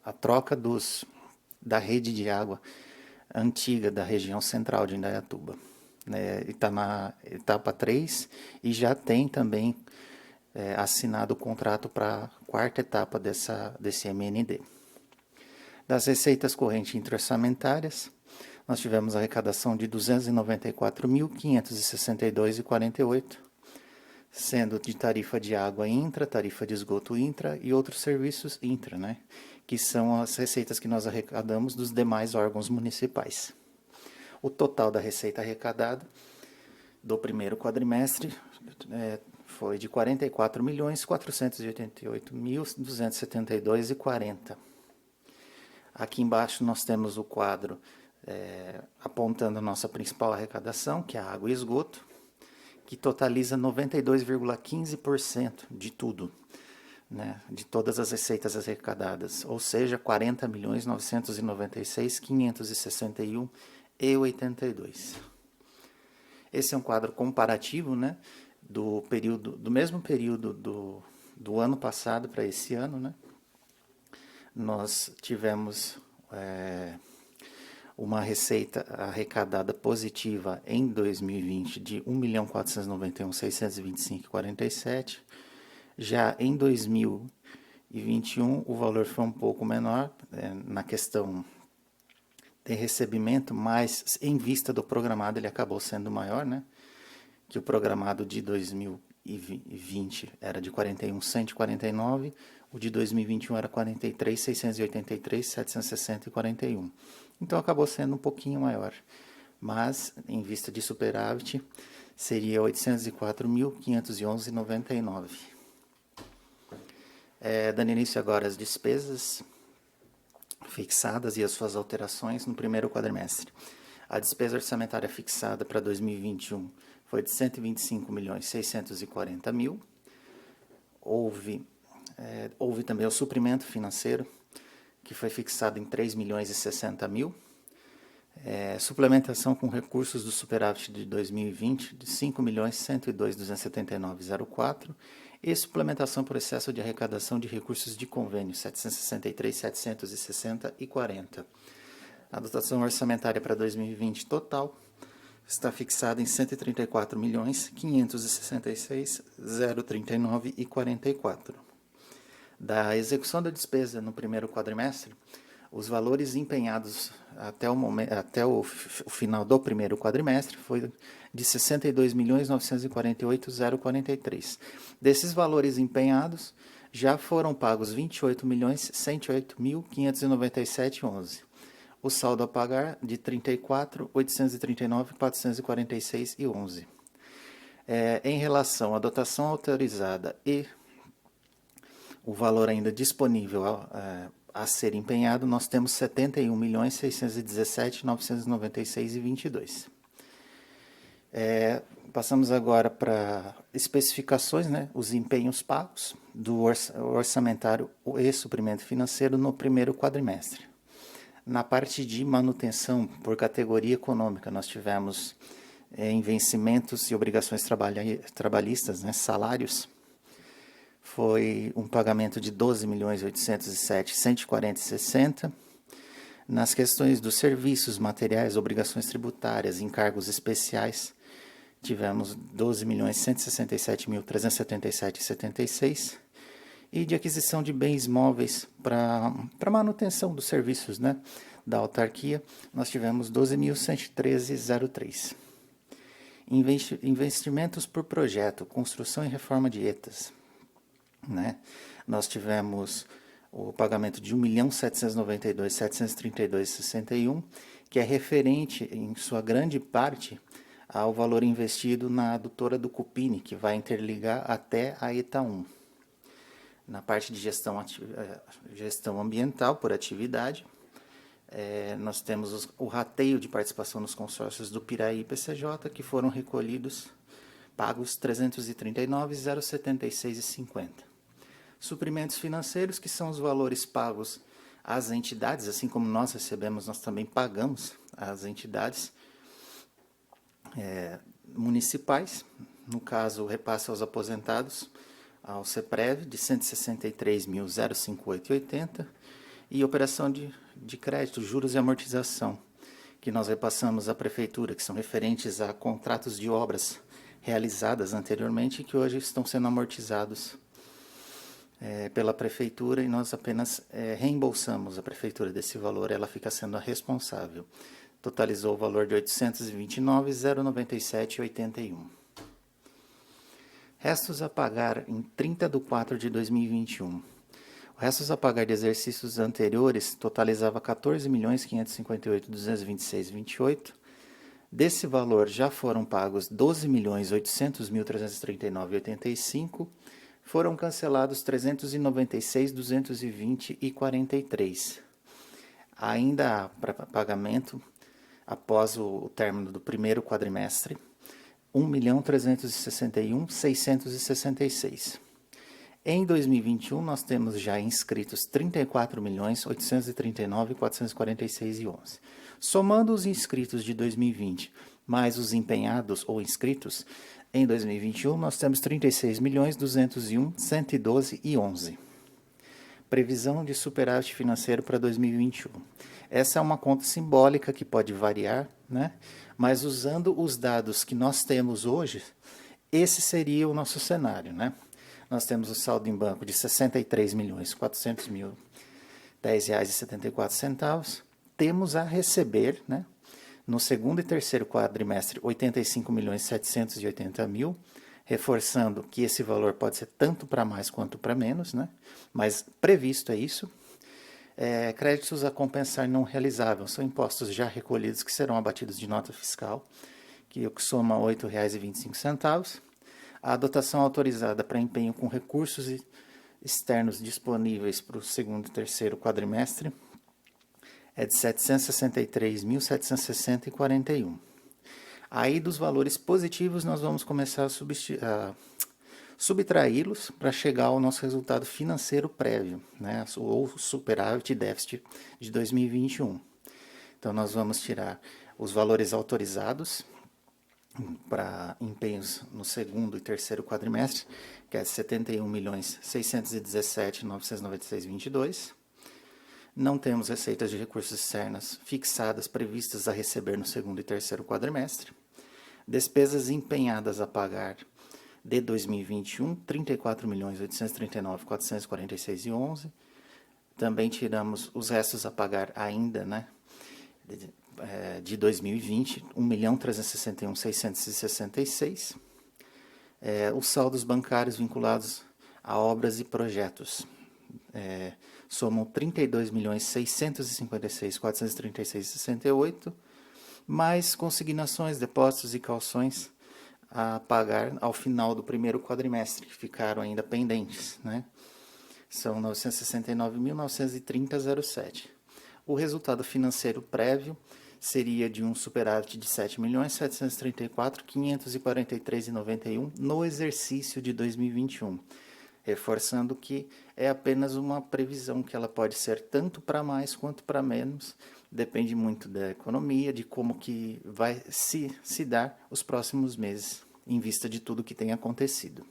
B: a troca da rede de água antiga da região central de Indaiatuba. Está na etapa 3 e já tem também assinado o contrato para a quarta etapa desse MND. Das receitas correntes interorçamentárias, nós tivemos a arrecadação de R$ 294.562,48, sendo de tarifa de água intra, tarifa de esgoto intra e outros serviços intra, que são as receitas que nós arrecadamos dos demais órgãos municipais. O total da receita arrecadada do primeiro quadrimestre foi de R$ 44.488.272,40. Aqui embaixo nós temos o quadro apontando a nossa principal arrecadação, que é a água e esgoto, que totaliza 92,15% de tudo, de todas as receitas arrecadadas, ou seja, 40.996.561,82. Esse é um quadro comparativo, do mesmo período do ano passado para esse ano, Nós tivemos uma receita arrecadada positiva em 2020 de R$ 1.491.625,47. Já em 2021, 2021 o valor foi um pouco menor na questão de recebimento, mas em vista do programado ele acabou sendo maior, né? Que o programado de 2020 era de 41.149, o de 2021 era 43.683, 760 e 41. Então acabou sendo um pouquinho maior, mas em vista de superávit seria 804.511,99. Dando início agora às despesas fixadas e as suas alterações no primeiro quadrimestre. A despesa orçamentária fixada para 2021 foi de 125.640.000. Houve também o suprimento financeiro, que foi fixado em 3.060.000. Suplementação com recursos do superávit de 2020 de 5.102.279,04 e suplementação por excesso de arrecadação de recursos de convênio 763.760,40. A dotação orçamentária para 2020 total está fixada em 134.566.039,44. Da execução da despesa no primeiro quadrimestre, os valores empenhados até o final do primeiro quadrimestre foi de 62.948.043. Desses valores empenhados, já foram pagos 28.108.597,11. O saldo a pagar de 34.839.446,11. Em relação à dotação autorizada e o valor ainda disponível a ser empenhado, nós temos 71.617.996,22. Passamos agora para especificações, né, os empenhos pagos do orçamentário e suprimento financeiro no primeiro quadrimestre. Na parte de manutenção por categoria econômica, nós tivemos em vencimentos e obrigações trabalhistas, né, salários, foi um pagamento de 12.807.140,60. Nas questões dos serviços, materiais, obrigações tributárias, encargos especiais, tivemos 12.167.377,76. E de aquisição de bens móveis para manutenção dos serviços, né, da autarquia, nós tivemos 12.113,03. Investimentos por projeto, construção e reforma de ETAs, né? Nós tivemos o pagamento de 1.792.732,61, que é referente, em sua grande parte, ao valor investido na adutora do Cupini, que vai interligar até a ETA 1. Na parte de gestão ambiental por atividade, nós temos o rateio de participação nos consórcios do Piraí e PCJ, que foram pagos 339.076,50. Suprimentos financeiros, que são os valores pagos às entidades, assim como nós recebemos, nós também pagamos às entidades municipais, no caso, o repasse aos aposentados, ao CEPREV, de 163.058,80, e operação de crédito, juros e amortização, que nós repassamos à Prefeitura, que são referentes a contratos de obras realizadas anteriormente e que hoje estão sendo amortizados pela Prefeitura, e nós apenas reembolsamos a Prefeitura desse valor, ela fica sendo a responsável. Totalizou o valor de 829.097,81. Restos a pagar em 30 de 4 de 2021. O restos a pagar de exercícios anteriores totalizava 14.558.226,28. Desse valor já foram pagos 12.800.339,85. Foram cancelados 396.220,43. Ainda há para pagamento, após o término do primeiro quadrimestre, 1.361.666. Em 2021, nós temos já inscritos 34.839.446,11. Somando os inscritos de 2020 mais os empenhados ou inscritos, em 2021 nós temos 36.201.112,11. Previsão de superávit financeiro para 2021. Essa é uma conta simbólica que pode variar, né? Mas usando os dados que nós temos hoje, esse seria o nosso cenário, né? nós temos o saldo em banco de R$ 63.400.010,74. Temos a receber, né, no segundo e terceiro quadrimestre, R$ 85.780.000, reforçando que esse valor pode ser tanto para mais quanto para menos, né, mas previsto é isso. Créditos a compensar não realizável são impostos já recolhidos que serão abatidos de nota fiscal, que soma R$ 8,25. A dotação autorizada para empenho com recursos externos disponíveis para o segundo e terceiro quadrimestre é de R$ 763.760,41. Aí dos valores positivos nós vamos começar a subtraí-los para chegar ao nosso resultado financeiro prévio, né, ou superávit e déficit de 2021. Então nós vamos tirar os valores autorizados para empenhos no segundo e terceiro quadrimestre, que é R$ 71.617.996,22. Não temos receitas de recursos externos fixadas previstas a receber no segundo e terceiro quadrimestre. Despesas empenhadas a pagar de 2021, R$ 34.839.446,11. Também tiramos os restos a pagar ainda, né, de 2020, R$ 1.361.666. Os saldos bancários vinculados a obras e projetos somam R$ 32.656.436,68, mais consignações, depósitos e calções a pagar ao final do primeiro quadrimestre, que ficaram ainda pendentes, né? São R$ 969.930,07. O resultado financeiro prévio seria de um superávit de R$ 7.734.543,91 no exercício de 2021, reforçando que é apenas uma previsão, que ela pode ser tanto para mais quanto para menos, depende muito da economia, de como que vai se dar os próximos meses, em vista de tudo que tem acontecido.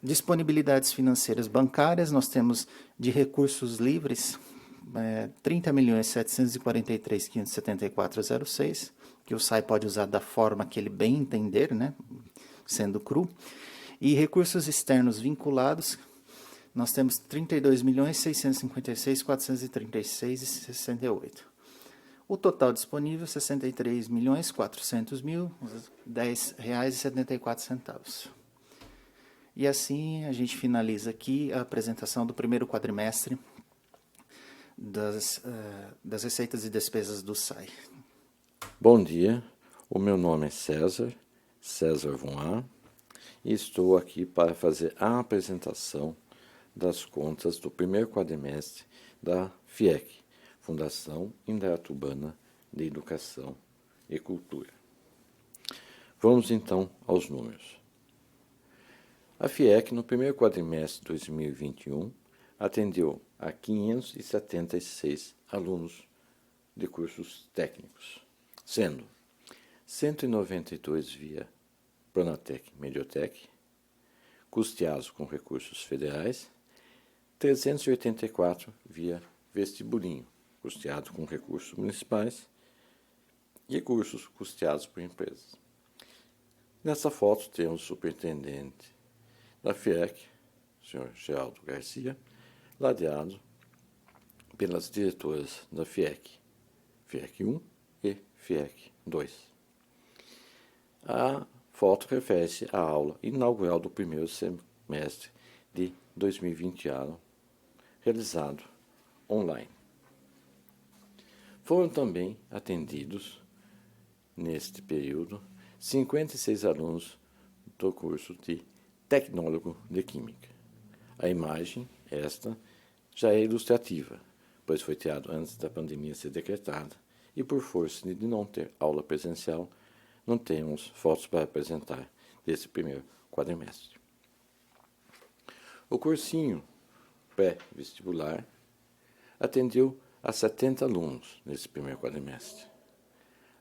B: Disponibilidades financeiras bancárias, nós temos de recursos livres R$ 30.743.574,06, que o SAI pode usar da forma que ele bem entender, né, sendo cru. E recursos externos vinculados, nós temos R$ 32.656.436,68. O total disponível, R$ 63.400.010,74. E assim a gente finaliza aqui a apresentação do primeiro quadrimestre das receitas e despesas do SAI.
C: Bom dia, o meu nome é César Von e estou aqui para fazer a apresentação das contas do primeiro quadrimestre da FIEC, Fundação Indaiatuba de Educação e Cultura. Vamos então aos números. A FIEC, no primeiro quadrimestre de 2021, atendeu a 576 alunos de cursos técnicos, sendo 192 via Pronatec Mediotec, custeados com recursos federais, 384 via vestibulinho, custeado com recursos municipais, e cursos custeados por empresas. Nessa foto temos o superintendente da FIEC, o senhor Geraldo Garcia, ladeado pelas diretoras da FIEC, FIEC 1 e FIEC 2. A foto refere-se à aula inaugural do primeiro semestre de 2020, realizado online. Foram também atendidos, neste período, 56 alunos do curso de Tecnólogo de Química. A imagem, esta, já é ilustrativa, pois foi tirada antes da pandemia ser decretada, e por força de não ter aula presencial, não temos fotos para apresentar desse primeiro quadrimestre. O cursinho pré-vestibular atendeu a 70 alunos nesse primeiro quadrimestre.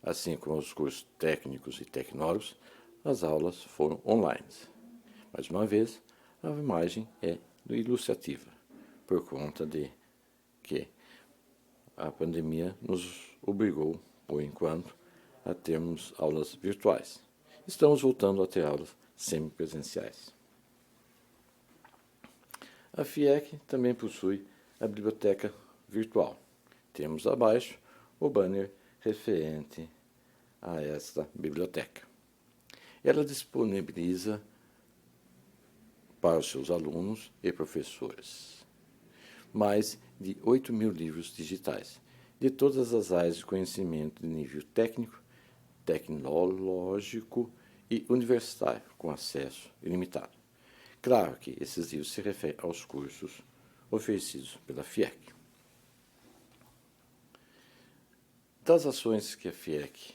C: Assim como os cursos técnicos e tecnólogos, as aulas foram online. Mais uma vez, a imagem é ilustrativa, por conta de que a pandemia nos obrigou, por enquanto, a termos aulas virtuais. Estamos voltando a ter aulas semipresenciais. A FIEC também possui a biblioteca virtual. Temos abaixo o banner referente a esta biblioteca. Ela disponibiliza para os seus alunos e professores mais de 8.000 livros digitais, de todas as áreas de conhecimento de nível técnico, tecnológico e universitário, com acesso ilimitado. Claro que esses livros se referem aos cursos oferecidos pela FIEC. Das ações que a FIEC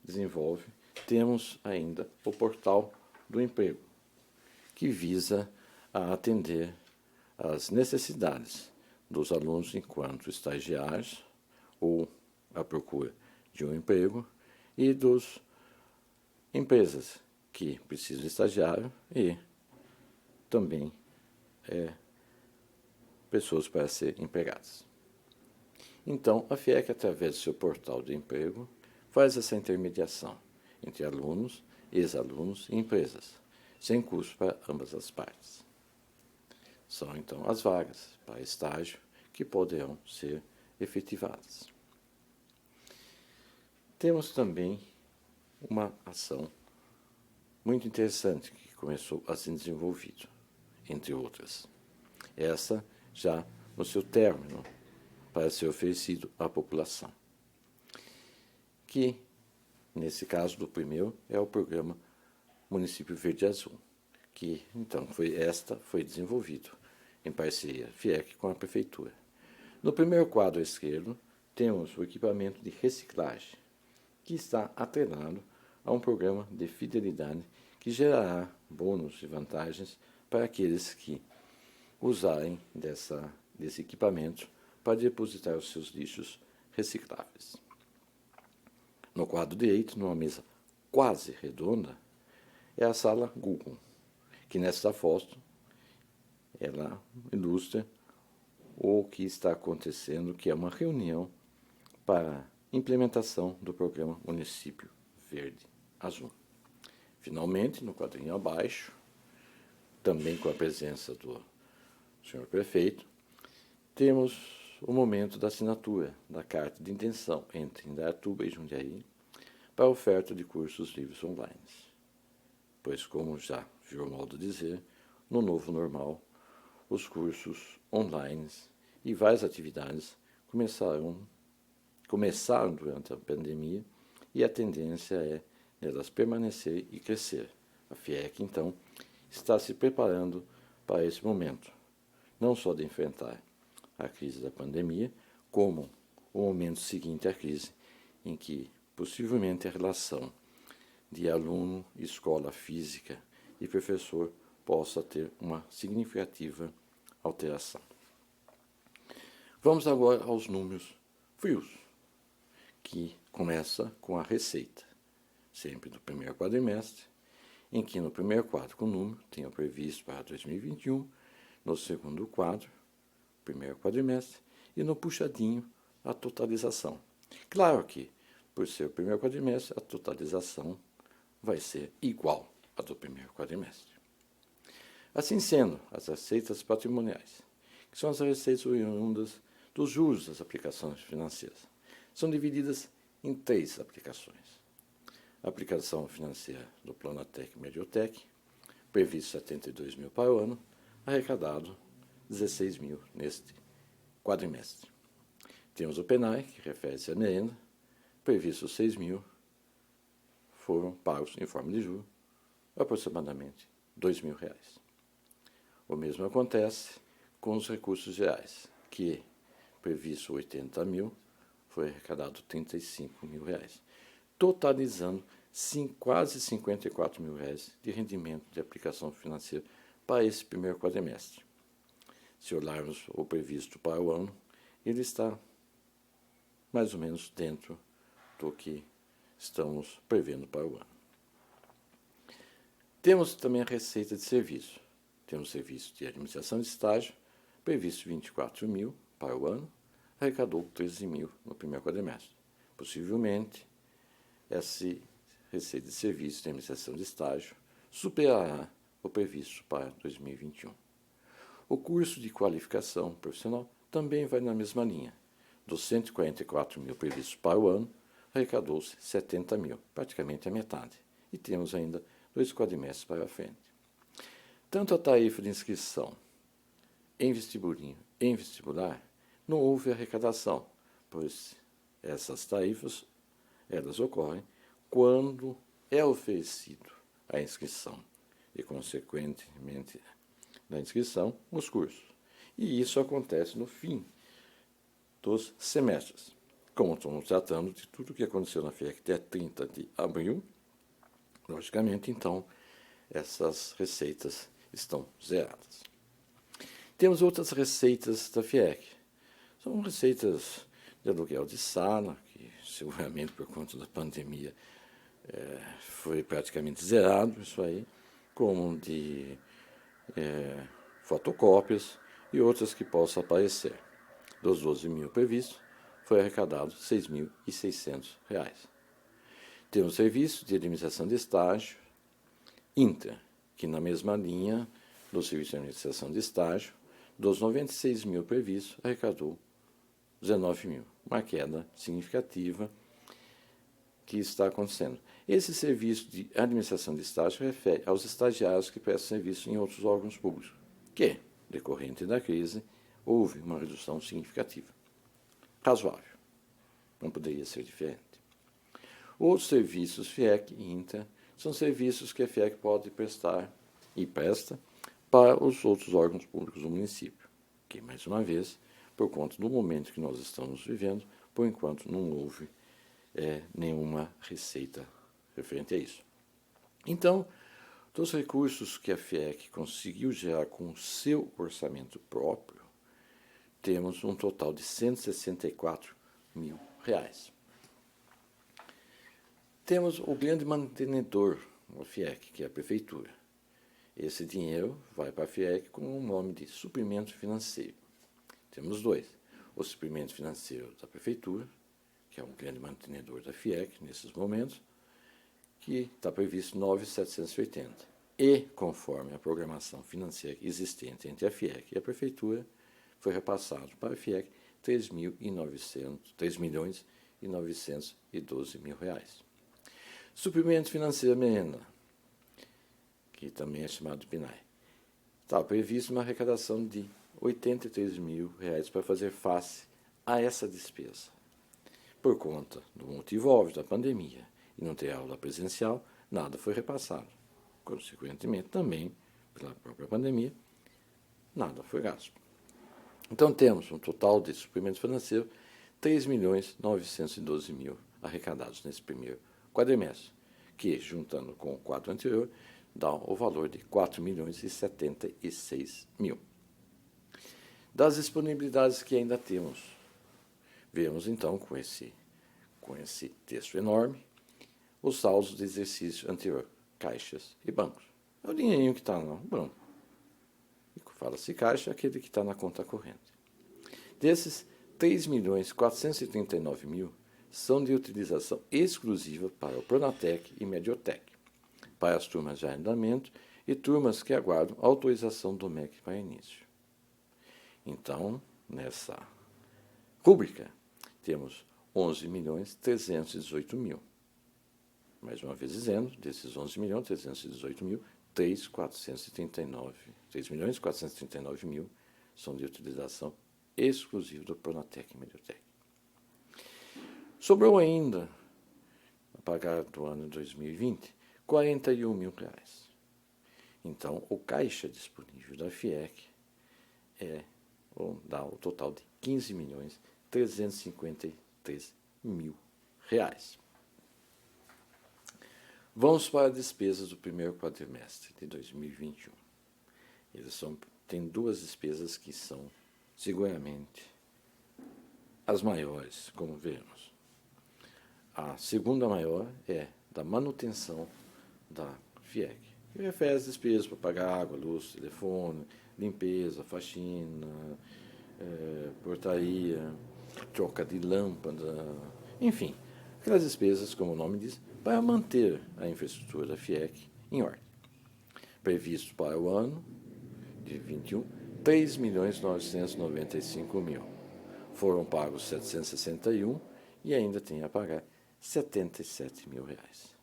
C: desenvolve, temos ainda o Portal do Emprego, que visa a atender às necessidades dos alunos enquanto estagiários ou à procura de um emprego e dos empresas que precisam de estagiário e também pessoas para serem empregadas. Então, a FIEC, através do seu portal de emprego, faz essa intermediação entre alunos, ex-alunos e empresas, sem custo para ambas as partes. São, então, as vagas para estágio que poderão ser efetivadas. Temos também uma ação muito interessante que começou a ser desenvolvida, entre outras. Essa já no seu término, para ser oferecido à população. Que, nesse caso do primeiro, é o programa Município Verde Azul, que então foi desenvolvido em parceria FIEC com a Prefeitura. No primeiro quadro esquerdo, temos o equipamento de reciclagem, que está atrelado a um programa de fidelidade que gerará bônus e vantagens para aqueles que usarem desse equipamento para depositar os seus lixos recicláveis. No quadro direito, numa mesa quase redonda, é a sala Google, que nesta foto ela ilustra o que está acontecendo, que é uma reunião para implementação do programa Município Verde Azul. Finalmente, no quadrinho abaixo, também com a presença do senhor prefeito, temos o momento da assinatura da carta de intenção entre Indaiatuba e Jundiaí para a oferta de cursos livres online. Pois, como já virou modo dizer, no novo normal, os cursos online e várias atividades começaram durante a pandemia e a tendência é nelas permanecer e crescer. A FIEC, então, está se preparando para esse momento, não só de enfrentar a crise da pandemia, como o momento seguinte à crise, em que possivelmente a relação de aluno, escola física e professor possa ter uma significativa alteração. Vamos agora aos números frios, que começa com a receita, sempre do primeiro quadrimestre, em que no primeiro quadro com o número tem o previsto para 2021, no segundo quadro, primeiro quadrimestre, e no puxadinho a totalização. Claro que, por ser o primeiro quadrimestre, a totalização vai ser igual à do primeiro quadrimestre. Assim sendo, as receitas patrimoniais, que são as receitas oriundas dos juros das aplicações financeiras, são divididas em 3 aplicações. A aplicação financeira do Planatec e Mediotec, previsto 72 mil para o ano, arrecadado 16 mil neste quadrimestre. Temos o PENAI, que refere-se à merenda, previsto 6 mil, foram pagos em forma de juros, aproximadamente R$2.000. O mesmo acontece com os recursos gerais, que, previsto 80 mil, foi arrecadado R$35 mil, totalizando quase R$54 mil de rendimento de aplicação financeira para esse primeiro quadrimestre. Se olharmos o previsto para o ano, ele está mais ou menos dentro do que estamos prevendo para o ano. Temos também a receita de serviço. Temos serviço de administração de estágio, previsto 24 mil para o ano, arrecadou 13 mil no primeiro quadrimestre. Possivelmente, essa receita de serviço de administração de estágio superará o previsto para 2021. O curso de qualificação profissional também vai na mesma linha. Dos 144 mil previstos para o ano, arrecadou-se 70 mil, praticamente a metade. E temos ainda 2 quadrimestres para frente. Tanto a tarifa de inscrição em vestibular, não houve arrecadação, pois essas tarifas elas ocorrem quando é oferecido a inscrição e, consequentemente, na inscrição, os cursos. E isso acontece no fim dos semestres. Como estamos tratando de tudo o que aconteceu na FIEC até 30 de abril, logicamente, então, essas receitas estão zeradas. Temos outras receitas da FIEC. São receitas de aluguel de sala, que seguramente por conta da pandemia foi praticamente zerado isso aí, como de fotocópias e outras que possam aparecer. Dos 12 mil previstos, foi arrecadado R$ 6.600. Temos serviço de administração de estágio, Inter, que na mesma linha do serviço de administração de estágio, dos 96 mil previstos, arrecadou 19 mil, uma queda significativa que está acontecendo. Esse serviço de administração de estágio refere aos estagiários que prestam serviço em outros órgãos públicos, que, decorrente da crise, houve uma redução significativa. Razoável. Não poderia ser diferente. Outros serviços FIEC e Inter são serviços que a FIEC pode prestar e presta para os outros órgãos públicos do município, que, mais uma vez, por conta do momento que nós estamos vivendo, por enquanto não houve nenhuma receita referente a isso. Então, dos recursos que a FIEC conseguiu gerar com o seu orçamento próprio, temos um total de R$ 164 mil. Temos o grande mantenedor da FIEC, que é a Prefeitura. Esse dinheiro vai para a FIEC com o nome de suprimento financeiro. Temos 2. O suprimento financeiro da Prefeitura, que é um grande mantenedor da FIEC nesses momentos, que está previsto 9.780. E, conforme a programação financeira existente entre a FIEC e a Prefeitura, foi repassado para a FIEC R$ 3.912.000. Suprimento financeiro Merenda, que também é chamado de PNAE. Está previsto uma arrecadação de R$ 83 mil para fazer face a essa despesa. Por conta do motivo óbvio da pandemia e não ter aula presencial, nada foi repassado. Consequentemente, também, pela própria pandemia, nada foi gasto. Então, temos um total de suprimento financeiro, R$ 3.912.000 arrecadados nesse primeiro quadrimestre, que, juntando com o quadro anterior, dá o valor de R$ 4.076.000. Das disponibilidades que ainda temos, vemos, então, com esse texto enorme, os saldos de exercício anterior, caixas e bancos. É o dinheirinho que está no banco. Fala-se caixa, aquele que está na conta corrente. Desses, 3.439.000 são de utilização exclusiva para o Pronatec e Mediotec, para as turmas de arrendamento e turmas que aguardam autorização do MEC para início. Então, nessa rúbrica, temos 11.318.000. Mais uma vez dizendo, desses 11.318.000, 3.439.000 são de utilização exclusiva do Pronatec e Mediotec. Sobrou ainda, a pagar do ano 2020, R$ 41 mil. Então, o caixa disponível da FIEC dá o total de R$ 15.353.000. Vamos para as despesas do primeiro quadrimestre de 2021. Tem 2 despesas que são, seguramente, as maiores, como vemos. A segunda maior é da manutenção da FIEC, que refere às despesas para pagar água, luz, telefone, limpeza, faxina, portaria, troca de lâmpada, enfim, aquelas despesas, como o nome diz, para manter a infraestrutura da FIEC em ordem. Previsto para o ano de 21, 3.995.000. Foram pagos 761 e ainda tem a pagar 77 mil reais.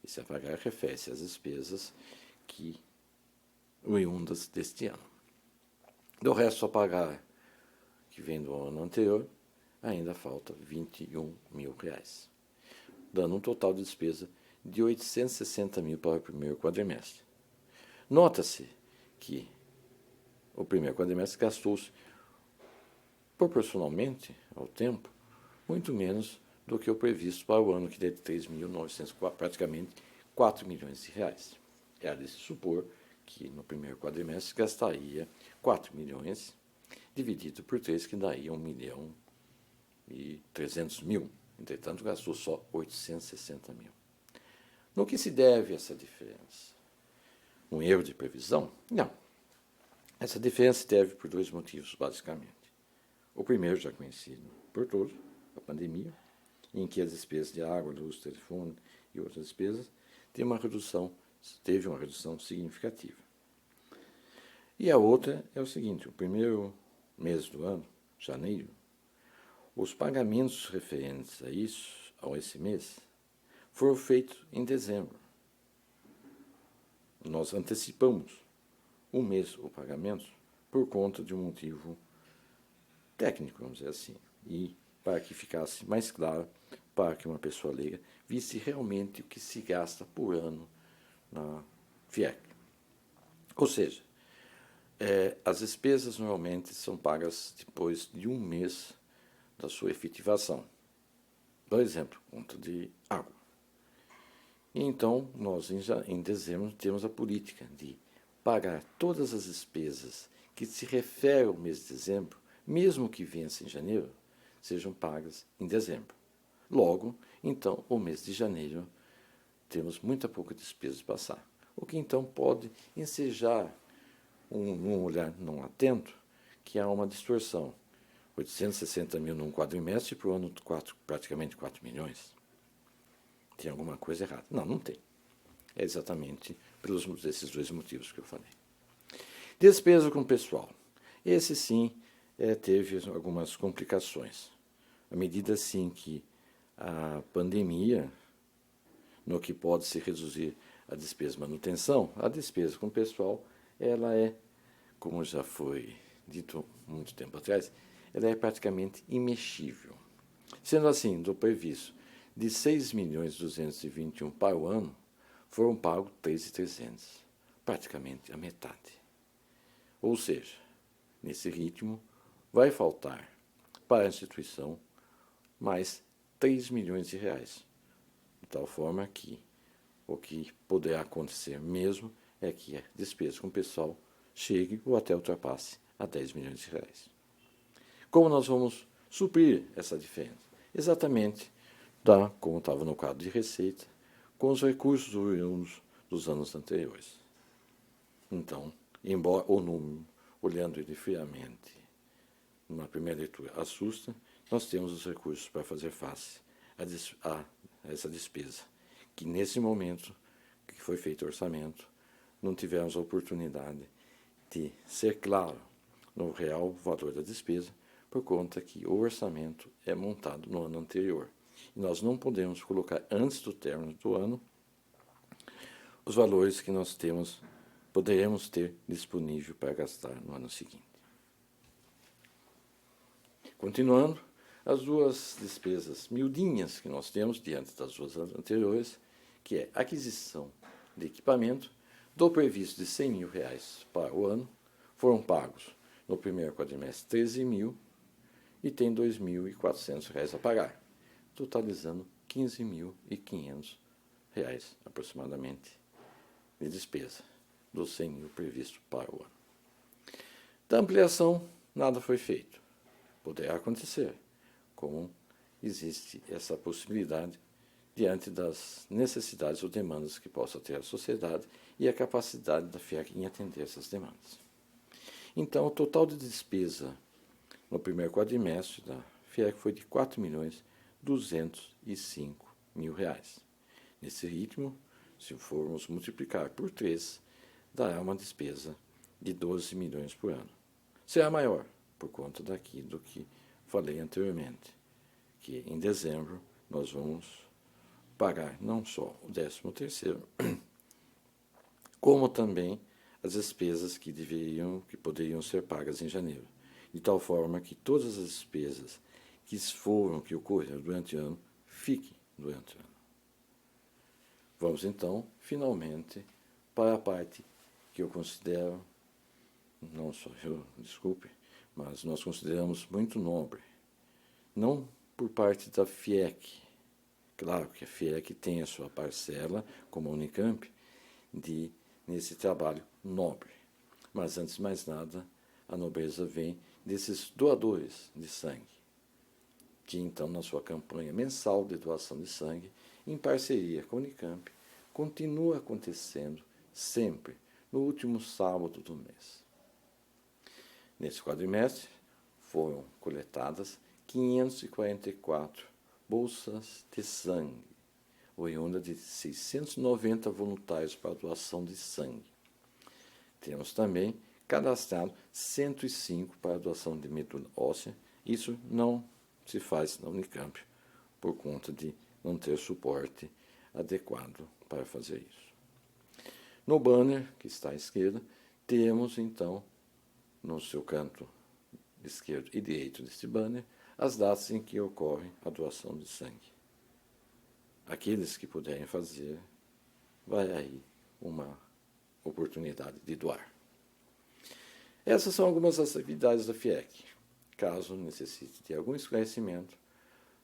C: Esse a pagar refere-se às despesas que oriundas deste ano. Do resto a pagar, que vem do ano anterior, ainda falta 21 mil reais, dando um total de despesa de 860 mil para o primeiro quadrimestre. Nota-se que o primeiro quadrimestre gastou-se, proporcionalmente ao tempo, muito menos do que o previsto para o ano, que é de 3.904, praticamente 4 milhões de reais. Era de se supor que no primeiro quadrimestre gastaria 4 milhões, dividido por 3, que daria 1.300.000. Entretanto, gastou só 860 mil. No que se deve essa diferença? Um erro de previsão? Não. Essa diferença se deve por dois motivos, basicamente. O primeiro, já conhecido por todos, a pandemia, em que as despesas de água, luz, telefone e outras despesas teve uma redução significativa. E a outra é o seguinte: o primeiro mês do ano, janeiro, os pagamentos referentes a esse mês, foram feitos em dezembro. Nós antecipamos um mês o pagamento por conta de um motivo técnico, vamos dizer assim, e para que ficasse mais claro, para que uma pessoa leiga visse realmente o que se gasta por ano na FIEC. Ou seja, as despesas normalmente são pagas depois de um mês da sua efetivação. Por exemplo, conta de água. E então, nós em dezembro temos a política de pagar todas as despesas que se referem ao mês de dezembro, mesmo que vença em janeiro, sejam pagas em dezembro. Logo, então, o mês de janeiro, temos muita pouca despesa de passar. O que então pode ensejar um olhar não atento que há uma distorção. 860 mil num quadrimestre para o ano praticamente 4 milhões. Tem alguma coisa errada? Não, não tem. É exatamente pelos esses dois motivos que eu falei. Despesa com pessoal. Esse sim teve algumas complicações. À medida sim que a pandemia, no que pode se reduzir a despesa de manutenção, a despesa com pessoal, ela é, como já foi dito muito tempo atrás, ela é praticamente imexível. Sendo assim, do previsto de 6.221.000 para o ano, foram pagos 3.300, praticamente a metade. Ou seja, nesse ritmo, vai faltar para a instituição mais 3 milhões de reais. De tal forma que o que poderá acontecer mesmo é que a despesa com o pessoal chegue ou até ultrapasse a 10 milhões de reais. Como nós vamos suprir essa diferença? Exatamente como estava no quadro de receita, com os recursos oriundos dos anos anteriores. Então, embora o número, olhando ele friamente, numa primeira leitura, assusta, nós temos os recursos para fazer face a essa despesa, que nesse momento que foi feito o orçamento, não tivemos a oportunidade de ser claro no real valor da despesa, por conta que o orçamento é montado no ano anterior. E nós não podemos colocar antes do término do ano os valores que nós poderemos ter disponível para gastar no ano seguinte. Continuando, as duas despesas miudinhas que nós temos diante das duas anteriores, que é aquisição de equipamento, do previsto de 100 mil reais para o ano, foram pagos no primeiro quadrimestre 13 mil e tem 2.400 reais a pagar, totalizando 15.500 reais aproximadamente de despesa dos 100 mil previsto para o ano. Da ampliação, nada foi feito. Poderá acontecer, como existe essa possibilidade diante das necessidades ou demandas que possa ter a sociedade e a capacidade da FIEC em atender essas demandas. Então, o total de despesa no primeiro quadrimestre da FIEC foi de 4.205.000 reais. Nesse ritmo, se formos multiplicar por 3, dará uma despesa de 12 milhões por ano. será maior, por conta daquilo que falei anteriormente, que em dezembro nós vamos pagar não só o 13º, como também as despesas que poderiam ser pagas em janeiro, de tal forma que todas as despesas que ocorreram durante o ano, fiquem durante o ano. Vamos então, finalmente, para a parte que eu considero, não só eu, desculpe, mas nós consideramos muito nobre, não por parte da FIEC. Claro que a FIEC tem a sua parcela, como a Unicamp, nesse trabalho nobre. Mas, antes de mais nada, a nobreza vem desses doadores de sangue, que, então, na sua campanha mensal de doação de sangue, em parceria com a Unicamp, continua acontecendo sempre no último sábado do mês. Nesse quadrimestre, foram coletadas 544 bolsas de sangue, oriunda de 690 voluntários para doação de sangue. Temos também cadastrado 105 para doação de medula óssea. Isso não se faz na Unicamp, por conta de não ter suporte adequado para fazer isso. No banner, que está à esquerda, temos, então, no seu canto esquerdo e direito deste banner, as datas em que ocorre a doação de sangue. Aqueles que puderem fazer, vai aí uma oportunidade de doar. Essas são algumas das atividades da FIEC. Caso necessite de algum esclarecimento,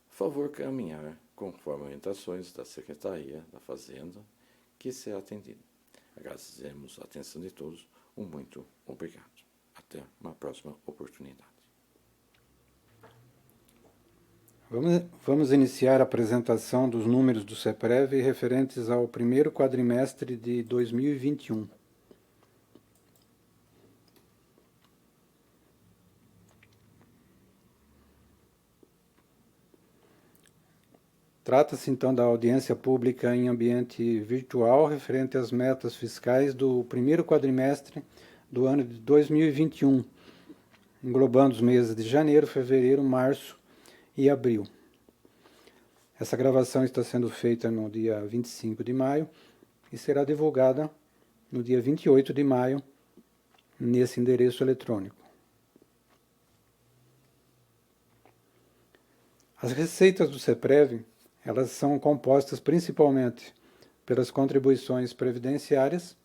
C: favor caminhar conforme orientações da Secretaria da Fazenda, que será atendido. Agradecemos a atenção de todos. Um muito obrigado. Até uma próxima oportunidade.
D: Vamos iniciar a apresentação dos números do CEPREV referentes ao primeiro quadrimestre de 2021. Trata-se, então, da audiência pública em ambiente virtual referente às metas fiscais do primeiro quadrimestre do ano de 2021, englobando os meses de janeiro, fevereiro, março e abril. Essa gravação está sendo feita no dia 25 de maio e será divulgada no dia 28 de maio nesse endereço eletrônico. As receitas do CEPREV, elas são compostas principalmente pelas contribuições previdenciárias,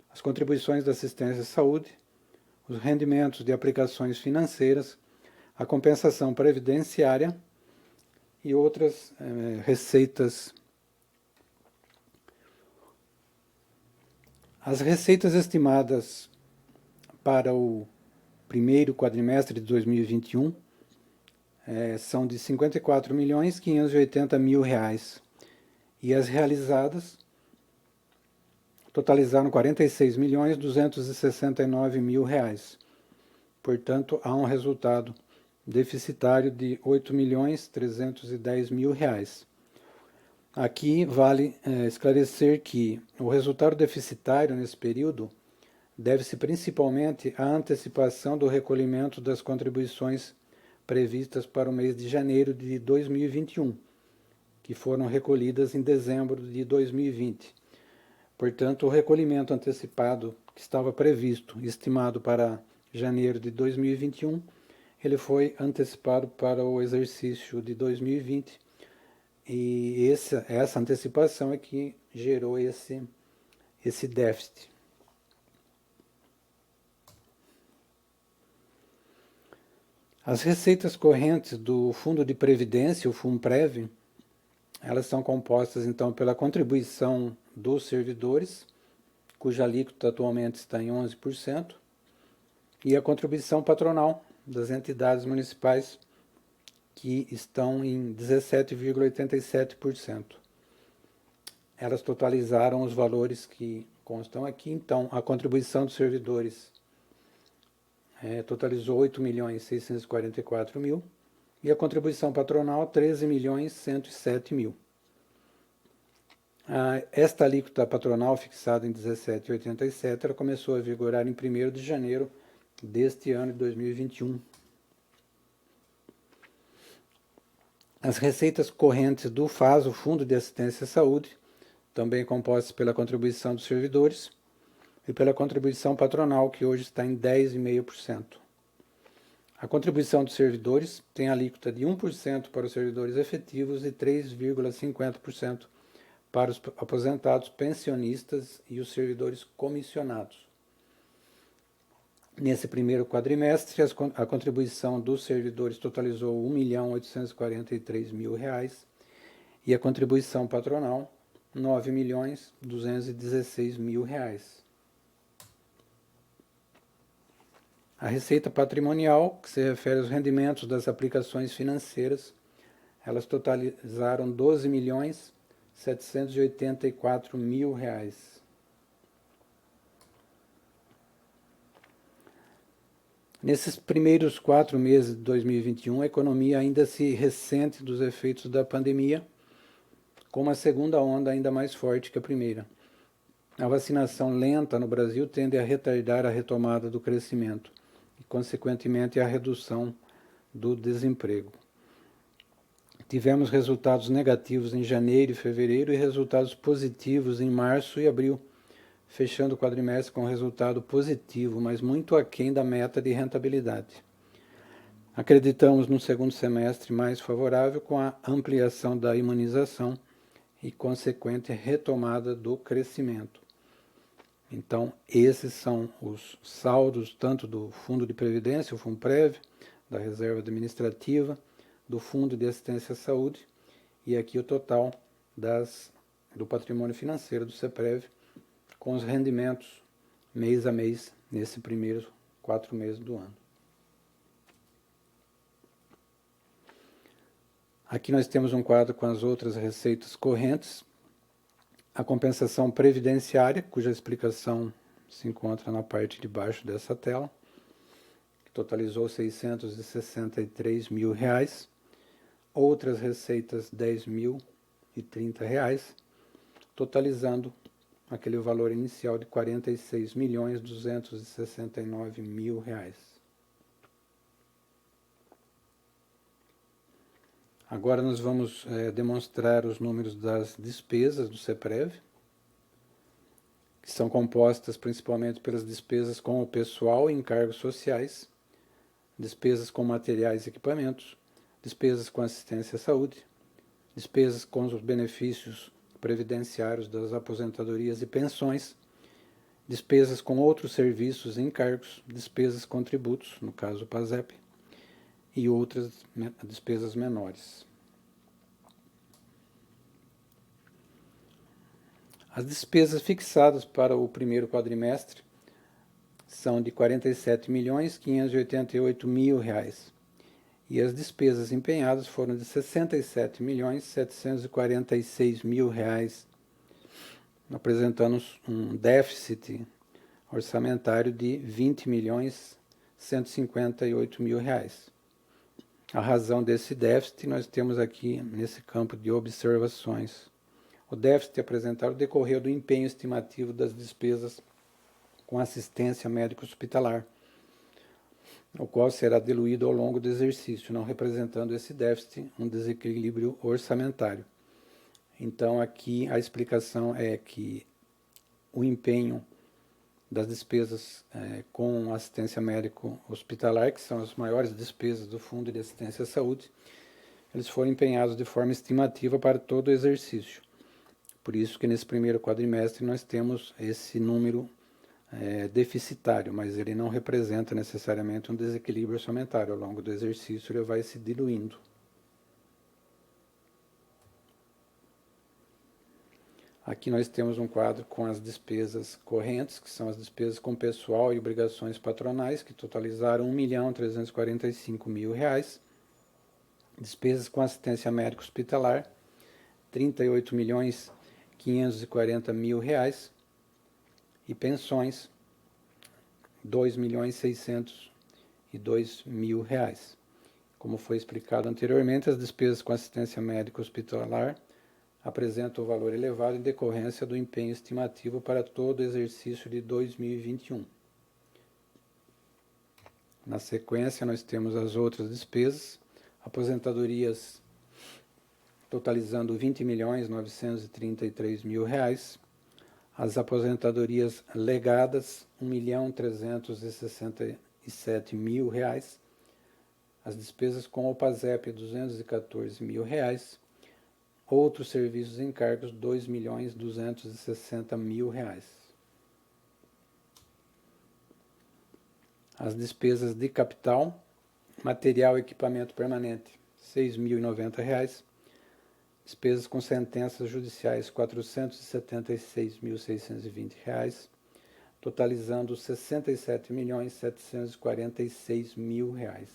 D: as contribuições da assistência à saúde, os rendimentos de aplicações financeiras, a compensação previdenciária e outras receitas. As receitas estimadas para o primeiro quadrimestre de 2021 são de R$ 54.580.000 e as realizadas totalizaram R$ 46.269.000. Portanto, há um resultado deficitário de R$ 8.310.000. Aqui vale esclarecer que o resultado deficitário nesse período deve-se principalmente à antecipação do recolhimento das contribuições previstas para o mês de janeiro de 2021, que foram recolhidas em dezembro de 2020. Portanto, o recolhimento antecipado que estava previsto e estimado para janeiro de 2021, ele foi antecipado para o exercício de 2020 e essa antecipação é que gerou esse déficit. As receitas correntes do Fundo de Previdência, o FUNPREV, elas são compostas então pela contribuição dos servidores, cuja alíquota atualmente está em 11%, e a contribuição patronal das entidades municipais, que estão em 17,87%. Elas totalizaram os valores que constam aqui. Então, a contribuição dos servidores totalizou R$ 8.644.000 e a contribuição patronal R$ 13.107.000. Esta alíquota patronal, fixada em 17,87, ela começou a vigorar em 1º de janeiro deste ano de 2021. As receitas correntes do FAS, o Fundo de Assistência à Saúde, também compostas pela contribuição dos servidores e pela contribuição patronal, que hoje está em 10,5%. A contribuição dos servidores tem alíquota de 1% para os servidores efetivos e 3,50% para os aposentados, pensionistas e os servidores comissionados. Nesse primeiro quadrimestre, a contribuição dos servidores totalizou R$ 1.843.000 e a contribuição patronal R$ 9.216.000. A receita patrimonial, que se refere aos rendimentos das aplicações financeiras, elas totalizaram R$ 12.784.000. Nesses primeiros 4 meses de 2021, a economia ainda se ressente dos efeitos da pandemia, com uma segunda onda ainda mais forte que a primeira. A vacinação lenta no Brasil tende a retardar a retomada do crescimento e, consequentemente, a redução do desemprego. Tivemos resultados negativos em janeiro e fevereiro e resultados positivos em março e abril, fechando o quadrimestre com resultado positivo, mas muito aquém da meta de rentabilidade. Acreditamos no segundo semestre mais favorável, com a ampliação da imunização e consequente retomada do crescimento. Então, esses são os saldos tanto do Fundo de Previdência, o FUNPREV, da Reserva Administrativa, do Fundo de Assistência à Saúde e aqui o total do patrimônio financeiro do CEPREV, com os rendimentos mês a mês nesse primeiro 4 meses do ano. Aqui nós temos um quadro com as outras receitas correntes, a compensação previdenciária, cuja explicação se encontra na parte de baixo dessa tela, que totalizou R$ 663.000, outras receitas R$ 10.030, totalizando aquele valor inicial de R$ 46.269.000. Agora nós vamos demonstrar os números das despesas do CEPREV, que são compostas principalmente pelas despesas com o pessoal e encargos sociais, despesas com materiais e equipamentos, despesas com assistência à saúde, despesas com os benefícios previdenciários das aposentadorias e pensões, despesas com outros serviços e encargos, despesas com tributos, no caso o PASEP, e outras despesas menores. As despesas fixadas para o primeiro quadrimestre são de R$ 47.588.000 e as despesas empenhadas foram de R$ 67.746.000, apresentando um déficit orçamentário de R$ 20.158.000. A razão desse déficit nós temos aqui nesse campo de observações. O déficit apresentado decorreu do empenho estimativo das despesas com assistência médico-hospitalar, o qual será diluído ao longo do exercício, não representando esse déficit um desequilíbrio orçamentário. Então, aqui a explicação é que o empenho das despesas com assistência médico-hospitalar, que são as maiores despesas do Fundo de Assistência à Saúde, eles foram empenhados de forma estimativa para todo o exercício. Por isso que nesse primeiro quadrimestre nós temos esse número deficitário, mas ele não representa necessariamente um desequilíbrio orçamentário. Ao longo do exercício ele vai se diluindo. Aqui nós temos um quadro com as despesas correntes, que são as despesas com pessoal e obrigações patronais, que totalizaram R$ 1.345.000. Despesas com assistência médica hospitalar, R$ 38.540.000. E pensões, R$ 2.602.000. Como foi explicado anteriormente, as despesas com assistência médica hospitalar apresentam o valor elevado em decorrência do empenho estimativo para todo o exercício de 2021. Na sequência, nós temos as outras despesas, aposentadorias totalizando R$ 20.933.000, as aposentadorias legadas R$ 1.367.000, as despesas com o PASEP R$ 214.000, outros serviços e encargos R$ 2.260.000. As despesas de capital, material e equipamento permanente R$ 6.090, despesas com sentenças judiciais R$ 476.620, totalizando R$ 67.746.000.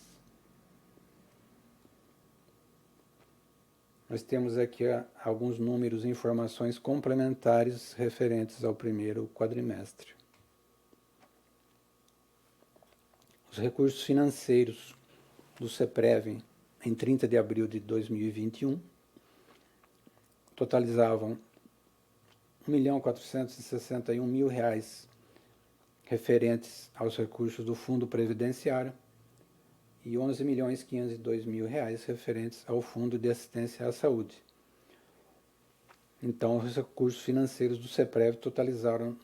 D: Nós temos aqui alguns números e informações complementares referentes ao primeiro quadrimestre. Os recursos financeiros do CEPREV em 30 de abril de 2021 totalizavam R$ 1.461.000 referentes aos recursos do Fundo Previdenciário e R$ 11.502.000 referentes ao Fundo de Assistência à Saúde. Então, os recursos financeiros do CEPREV totalizaram,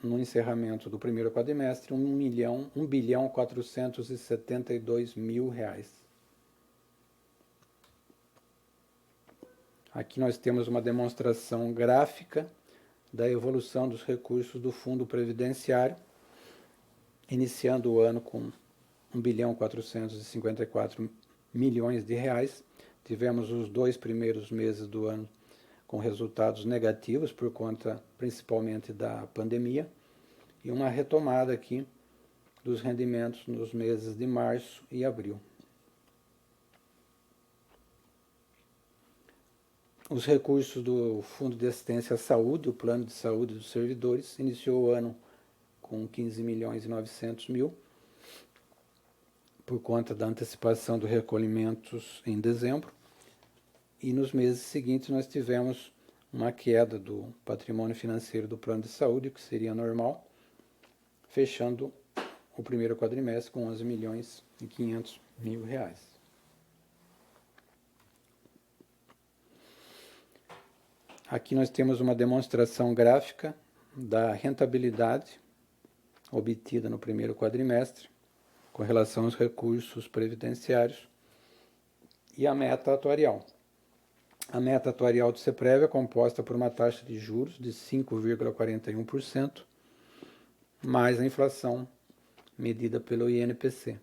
D: no encerramento do primeiro quadrimestre, R$ 1.472.000. Aqui nós temos uma demonstração gráfica da evolução dos recursos do Fundo Previdenciário, iniciando o ano com R$ 1.454.000.000. Tivemos os 2 primeiros meses do ano com resultados negativos por conta principalmente da pandemia e uma retomada aqui dos rendimentos nos meses de março e abril. Os recursos do Fundo de Assistência à Saúde, o Plano de Saúde dos Servidores, iniciou o ano com 15.900.000, por conta da antecipação dos recolhimentos em dezembro, e nos meses seguintes nós tivemos uma queda do patrimônio financeiro do Plano de Saúde, que seria normal, fechando o primeiro quadrimestre com R$ 11.500.000. Aqui nós temos uma demonstração gráfica da rentabilidade obtida no primeiro quadrimestre com relação aos recursos previdenciários e a meta atuarial. A meta atuarial do CEPREV é composta por uma taxa de juros de 5,41%, mais a inflação medida pelo INPC.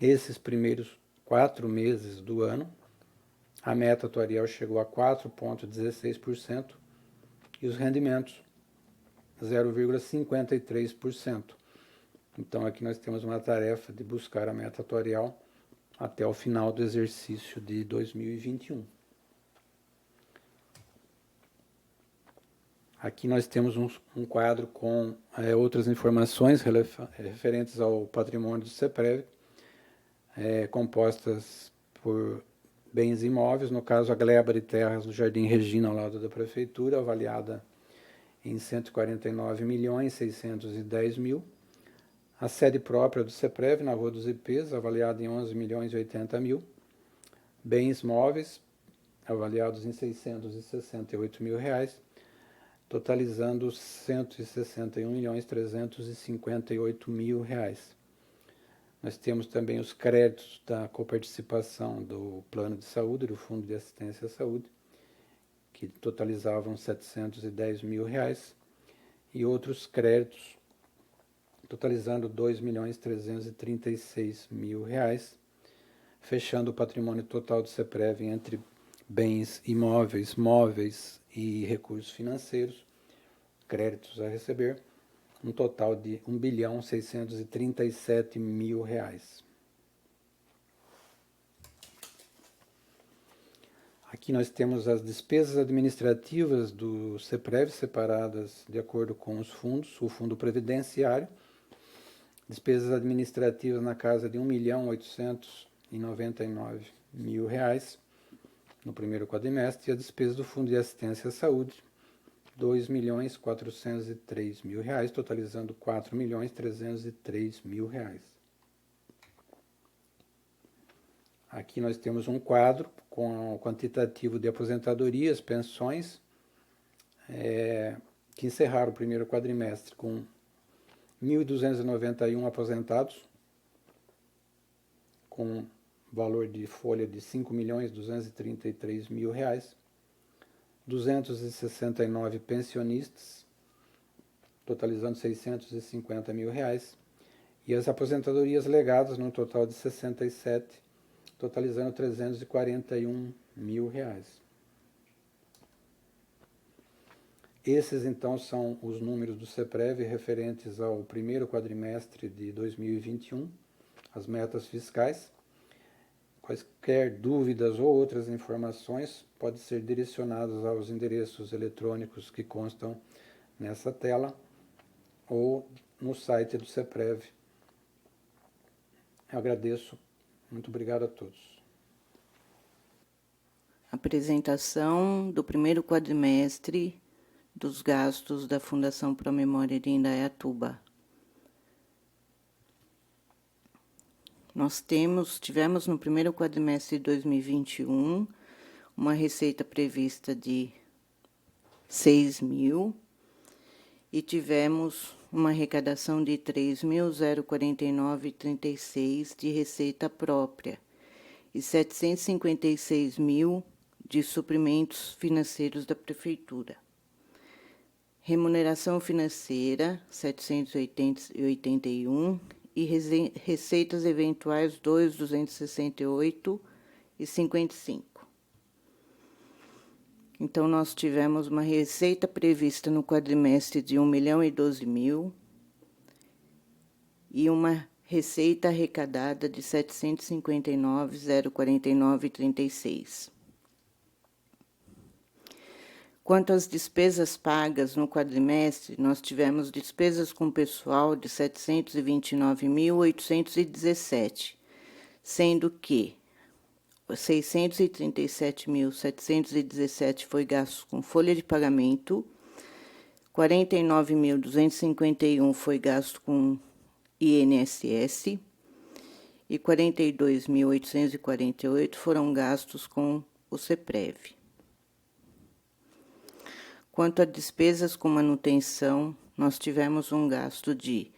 D: Nesses primeiros 4 meses do ano, a meta atuarial chegou a 4,16% e os rendimentos 0,53%. Então aqui nós temos uma tarefa de buscar a meta atuarial até o final do exercício de 2021. Aqui nós temos um quadro com outras informações referentes ao patrimônio do CEPREV, compostas por bens imóveis, no caso a gleba de terras do Jardim Regina, ao lado da Prefeitura, avaliada em R$ 149.610.000. A sede própria do CEPREV, na Rua dos Ipês, avaliada em R$ 11.080.000. Bens móveis, avaliados em R$ 668.000, totalizando R$ 161.358.000. Nós temos também os créditos da coparticipação do Plano de Saúde, do Fundo de Assistência à Saúde, que totalizavam R$ 710.000, e outros créditos totalizando R$ 2.336.000, fechando o patrimônio total do CEPREV entre bens imóveis, móveis e recursos financeiros, créditos a receber, um total de R$ 1.637.000. Aqui nós temos as despesas administrativas do CEPREV separadas de acordo com os fundos, o Fundo Previdenciário, despesas administrativas na casa de R$ 1.899.000 no primeiro quadrimestre, e a despesa do Fundo de Assistência à Saúde, R$ 2.403.000, totalizando R$ 4.303.000. Aqui nós temos um quadro com o quantitativo de aposentadorias, pensões, que encerraram o primeiro quadrimestre com 1.291 aposentados, com valor de folha de R$ 5.233.000, 269 pensionistas, totalizando R$ 650.000, e as aposentadorias legadas, num total de 67, totalizando R$ 341.000. Esses, então, são os números do CEPREV referentes ao primeiro quadrimestre de 2021, as metas fiscais. Quaisquer dúvidas ou outras informações podem ser direcionadas aos endereços eletrônicos que constam nessa tela ou no site do CEPREV. Eu agradeço. Muito obrigado a todos.
E: Apresentação do primeiro quadrimestre dos gastos da Fundação Pro Memória de Indaiatuba. Nós tivemos no primeiro quadrimestre de 2021 uma receita prevista de 6.000 e tivemos uma arrecadação de 3.049,36 de receita própria e 756.000 de suprimentos financeiros da Prefeitura. Remuneração financeira, 781 e receitas eventuais, 2.268,55. Então, nós tivemos uma receita prevista no quadrimestre de 1.012.000 e uma receita arrecadada de 759.049,36. Quanto às despesas pagas no quadrimestre, nós tivemos despesas com pessoal de 729.817, sendo que 637.717 foi gasto com folha de pagamento, 49.251 foi gasto com INSS e 42.848 foram gastos com o CEPREV. Quanto a despesas com manutenção, nós tivemos um gasto de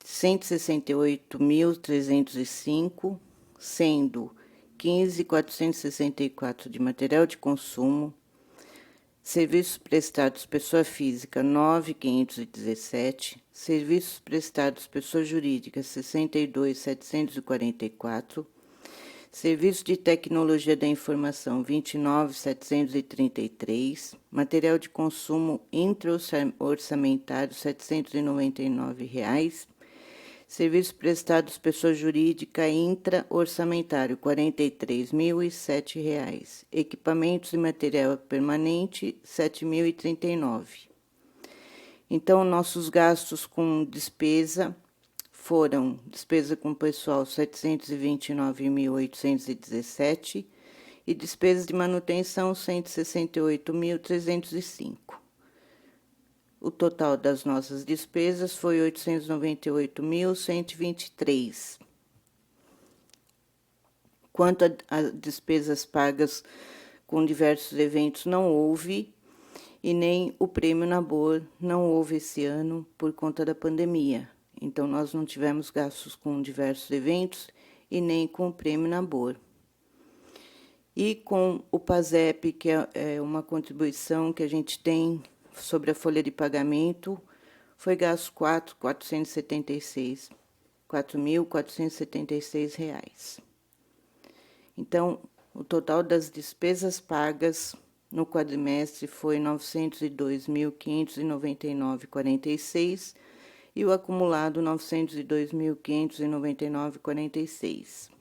E: 168.305, sendo 15.464 de material de consumo, serviços prestados pessoa física 9.517, serviços prestados pessoa jurídica 62.744, serviços de tecnologia da informação 29.733, material de consumo intra-orçamentário R$ 799, serviços prestados pessoa jurídica intra-orçamentário R$ 43.007, equipamentos e material permanente R$ 7.039. Então, nossos gastos com despesa foram despesa com pessoal 729.817 e despesas de manutenção 168.305. O total das nossas despesas foi 898.123. Quanto a despesas pagas com diversos eventos, não houve, e nem o Prêmio Nabor não houve esse ano por conta da pandemia. Então, nós não tivemos gastos com diversos eventos e nem com o Prêmio Nabor. E com o PASEP, que é uma contribuição que a gente tem sobre a folha de pagamento, foi gasto R$ 4.476. Então, o total das despesas pagas no quadrimestre foi R$ 902.599,46 e o acumulado R$ 902.599,46.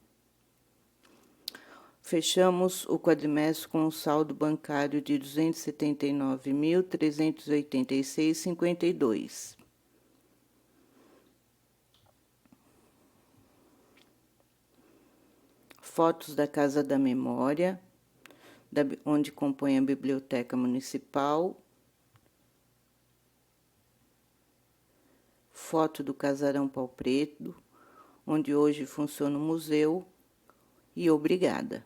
E: Fechamos o quadrimestre com um saldo bancário de R$ 279.386,52. Fotos da Casa da Memória, onde compõe a Biblioteca Municipal. Foto do Casarão Pau Preto, onde hoje funciona o museu, e obrigada.